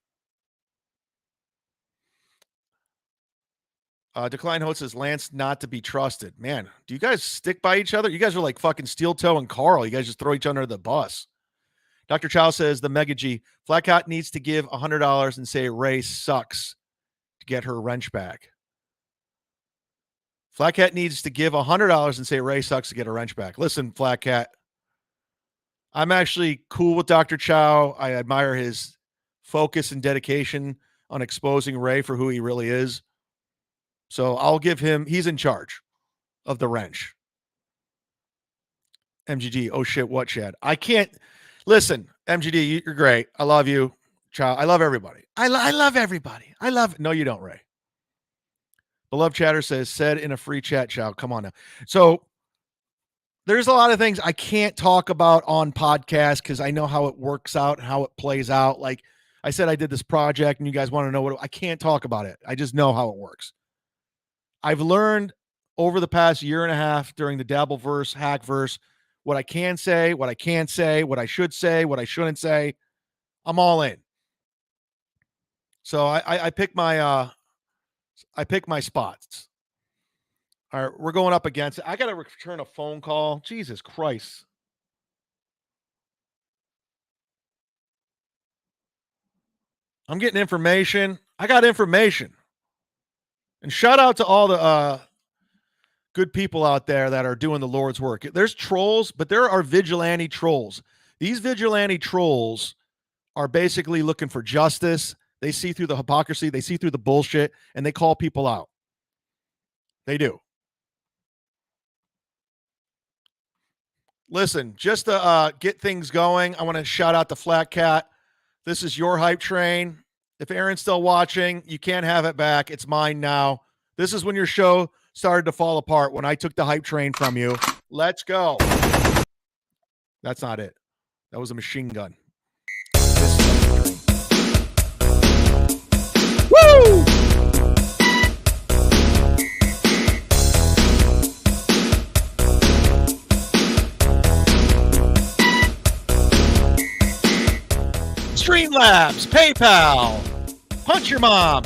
Speaker 2: Decline Host says, Lance not to be trusted. Man, do you guys stick by each other? You guys are like fucking Steel Toe and Karl. You guys just throw each other under the bus. Dr. Chow says, the Mega G, Flat Cat needs to give $100 and say Ray sucks to get her wrench back. Flat Cat needs to give $100 and say Ray sucks to get her wrench back. Listen, Flat Cat, I'm actually cool with Dr. Chow. I admire his focus and dedication on exposing Ray for who he really is. So I'll give him, he's in charge of the wrench. MGD, oh shit, what, Chad? I can't, listen, MGD, you're great. I love you, Chow. I love everybody. I love everybody. No, you don't, Ray. Beloved Chatter says, said in a free chat, Chow. Come on now. So there's a lot of things I can't talk about on podcast because I know how it works out and how it plays out. Like I said, I did this project and you guys want to know what I can't talk about it. I just know how it works. I've learned over the past year and a half during the Dabbleverse, Hackverse, what I can say, what I can't say, what I should say, what I shouldn't say. I'm all in. So I pick my spots. All right, we're going up against it. I got to return a phone call. Jesus Christ. I'm getting information. I got information. And shout out to all the good people out there that are doing the Lord's work. There's trolls, but there are vigilante trolls. These vigilante trolls are basically looking for justice. They see through the hypocrisy. They see through the bullshit, and they call people out. They do. Listen, just to get things going, I want to shout out to Flat Cat. This is your hype train. If Aaron's still watching, you can't have it back. It's mine now. This is when your show started to fall apart, when I took the hype train from you. Let's go. That's not it. That was a machine gun. Woo! Streamlabs, PayPal, Punch Your Mom.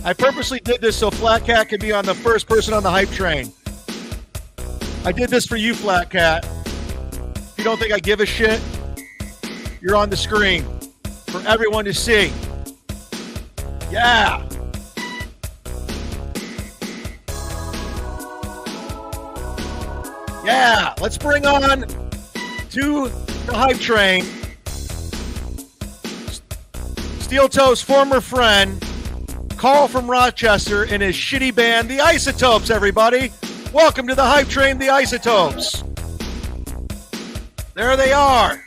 Speaker 2: I purposely did this so Flat Cat could be on the first person on the hype train. I did this for you, Flat Cat. If you don't think I give a shit, you're on the screen for everyone to see. Yeah. Yeah. Let's bring on to the hype train Steel Toe's former friend, Karl from Rochester, and his shitty band, The Isotopes, everybody. Welcome to the hype train, The Isotopes. There they are.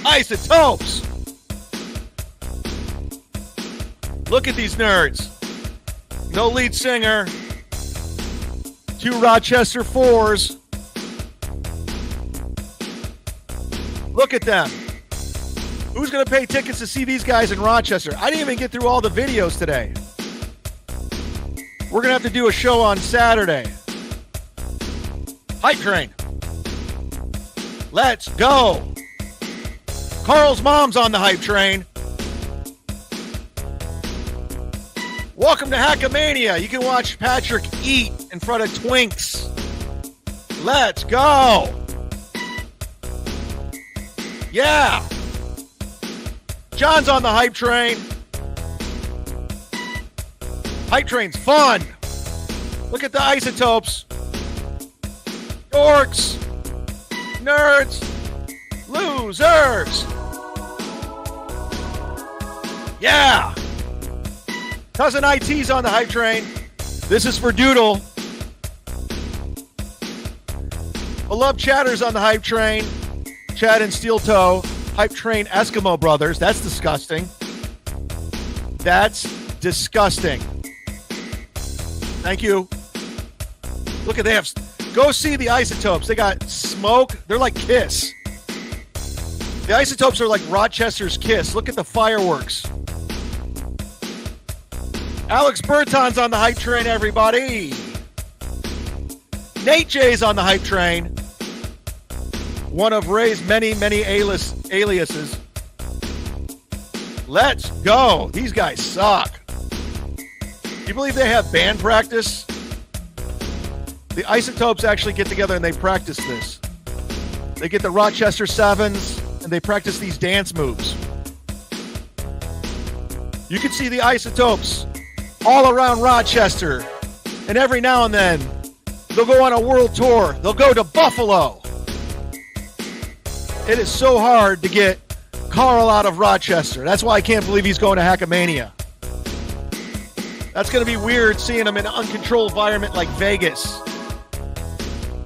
Speaker 2: Isotopes. Look at these nerds. No lead singer. 2 Rochester 4s. Look at them. Who's going to pay tickets to see these guys in Rochester? I didn't even get through all the videos today. We're going to have to do a show on Saturday. Hype train. Let's go. Karl's mom's on the hype train. Welcome to Hackamania. You can watch Patrick eat in front of Twinks. Let's go. Yeah. John's on the hype train. Hype train's fun. Look at the Isotopes. Dorks. Nerds. Losers. Yeah. Cousin IT's on the hype train. This is for Doodle. Beloved Chatter's on the hype train. Chad and Steel Toe. Hype train Eskimo brothers. That's disgusting. That's disgusting. Thank you. Look at them. Go see the Isotopes. They got smoke. They're like Kiss. The Isotopes are like Rochester's Kiss. Look at the fireworks. Alex Burton's on the hype train, everybody. Nate J's on the hype train. One of Ray's many aliases. Let's go. These guys suck. You believe they have band practice? The Isotopes actually get together and they practice this. They get the Rochester 7s and they practice these dance moves. You can see the Isotopes all around Rochester. And every now and then, they'll go on a world tour. They'll go to Buffalo. It is so hard to get Karl out of Rochester. That's why I can't believe he's going to Hackamania. That's going to be weird seeing him in an uncontrolled environment like Vegas.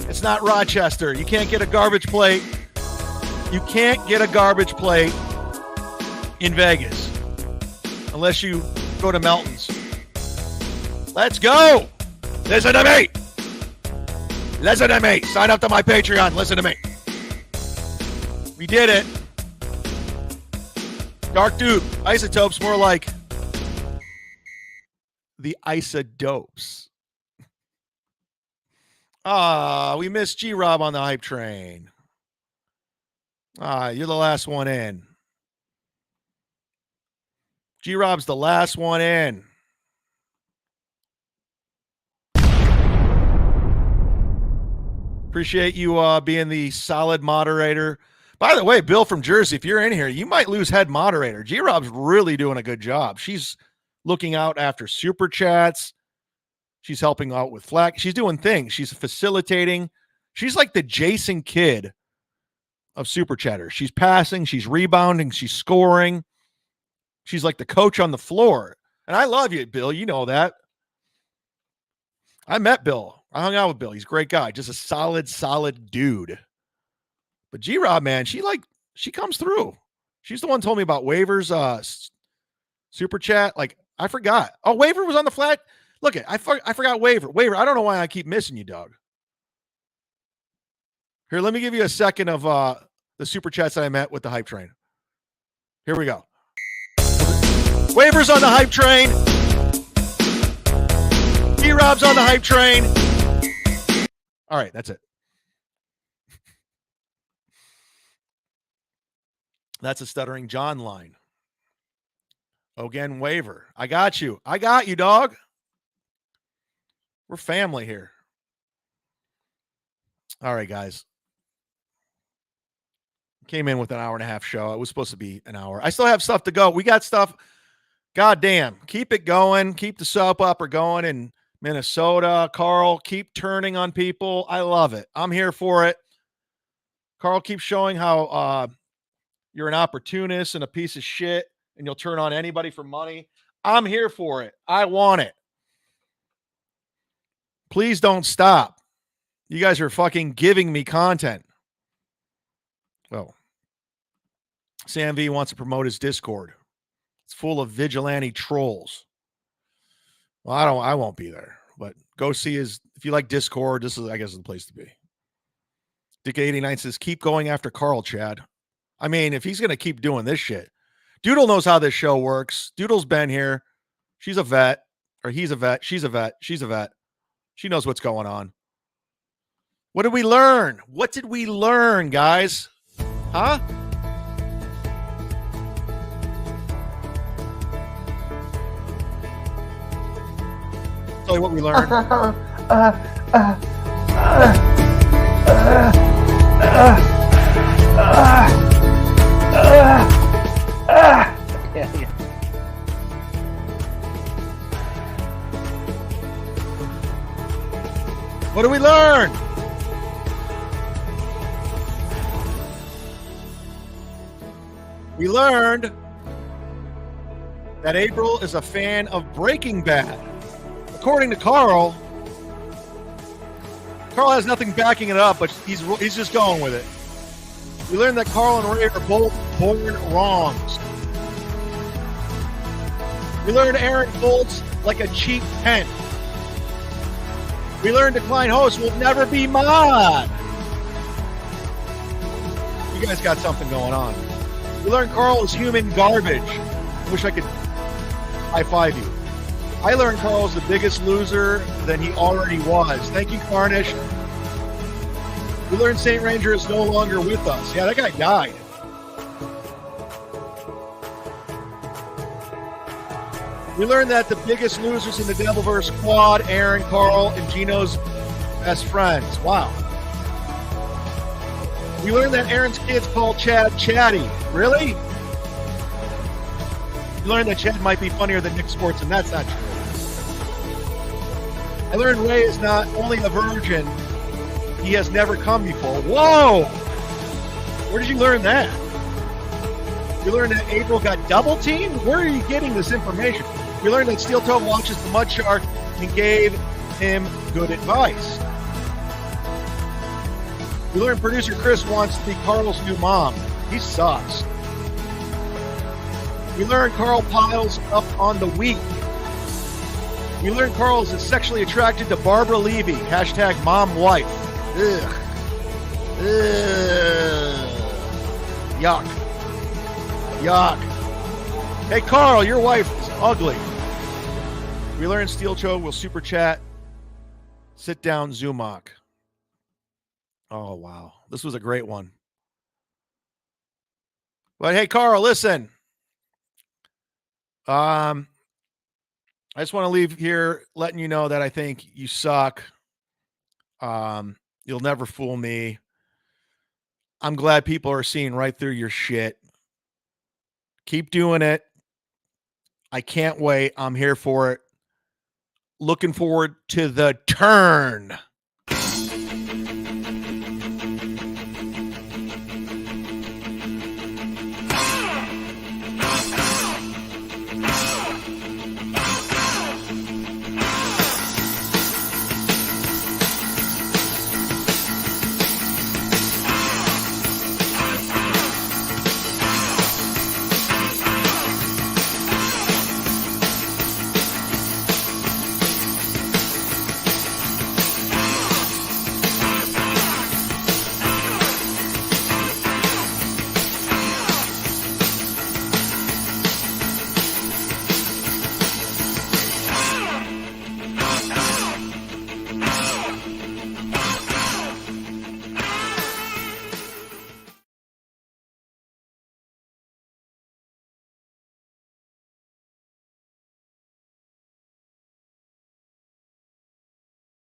Speaker 2: It's not Rochester. You can't get a garbage plate. You can't get a garbage plate in Vegas unless you go to Melton's. Let's go. Listen to me. Listen to me. Sign up to my Patreon. Listen to me. We did it. Dark Dude. Isotopes, more like the Isodopes. We missed G-Rob on the hype train. You're the last one in. G-Rob's the last one in. Appreciate you being the solid moderator. By the way, Bill from Jersey, if you're in here, you might lose head moderator. G-Rob's really doing a good job. She's looking out after super chats. She's helping out with Flack. She's doing things. She's facilitating. She's like the Jason Kidd of super chatters. She's passing. She's rebounding. She's scoring. She's like the coach on the floor. And I love you, Bill. You know that. I met Bill. I hung out with Bill. He's a great guy. Just a solid dude. But G-Rob, man, she comes through. She's the one who told me about Waver's super chat. Like, I forgot. Oh, Waver was on the flat. Look, I forgot Waver. Waver, I don't know why I keep missing you, dog. Here, let me give you a second of the super chats that I met with the hype train. Here we go. Waver's on the hype train. G-Rob's on the hype train. All right, that's it. That's a Stuttering John line. Again, Waver. I got you. I got you, dog. We're family here. All right, guys. Came in with an hour and a half show. It was supposed to be an hour. I still have stuff to go. We got stuff. God damn. Keep it going. Keep the soap opera going in Minnesota. Karl, keep turning on people. I love it. I'm here for it. Karl, keep showing how you're an opportunist and a piece of shit, and you'll turn on anybody for money. I'm here for it. I want it. Please don't stop. You guys are fucking giving me content. Well, Sam V wants to promote his Discord. It's full of vigilante trolls. Well, I won't be there, but go see his, if you like Discord, this is, I guess, the place to be. Dick89 says, keep going after Karl, Chad. I mean, if he's going to keep doing this shit, Doodle knows how this show works. Doodle's been here. She's a vet, or he's a vet. She's a vet. She's a vet. She knows what's going on. What did we learn? What did we learn, guys? Huh? Tell you what we learned. What did we learn? We learned that April is a fan of Breaking Bad. According to Karl, Karl has nothing backing it up, but he's just going with it. We learned that Karl and Ray are both born wrongs. We learned Aaron folds like a cheap pen. We learned Decline hosts will never be mod. You guys got something going on. We learned Karl is human garbage. I wish I could high-five you. I learned Karl's the biggest loser than he already was. Thank you, Carnish. We learned Saint Ranger is no longer with us. Yeah, that guy died. We learned that the biggest losers in the Devilverse squad, Aaron, Karl, and Gino's best friends. Wow. We learned that Aaron's kids call Chad Chatty. Really? We learned that Chad might be funnier than Nick Sports, and that's not true. I learned Ray is not only a virgin, he has never come before. Whoa! Where did you learn that? You learned that April got double teamed? Where are you getting this information? We learned that Steel Toe watches the Mud Shark and gave him good advice. We learned producer Chris wants to be Karl's new mom. He sucks. We learned Karl piles up on the weak. We learned Karl is sexually attracted to Barbara Levy. Hashtag mom wife. Ugh. Ugh. Yuck. Yuck. Hey, Karl, your wife is ugly. We learned Steel Toe will super chat. Sit down, Zumock. Oh, wow. This was a great one. But hey, Karl, listen. I just want to leave here letting you know that I think you suck. You'll never fool me. I'm glad people are seeing right through your shit. Keep doing it. I can't wait. I'm here for it. Looking forward to the turn.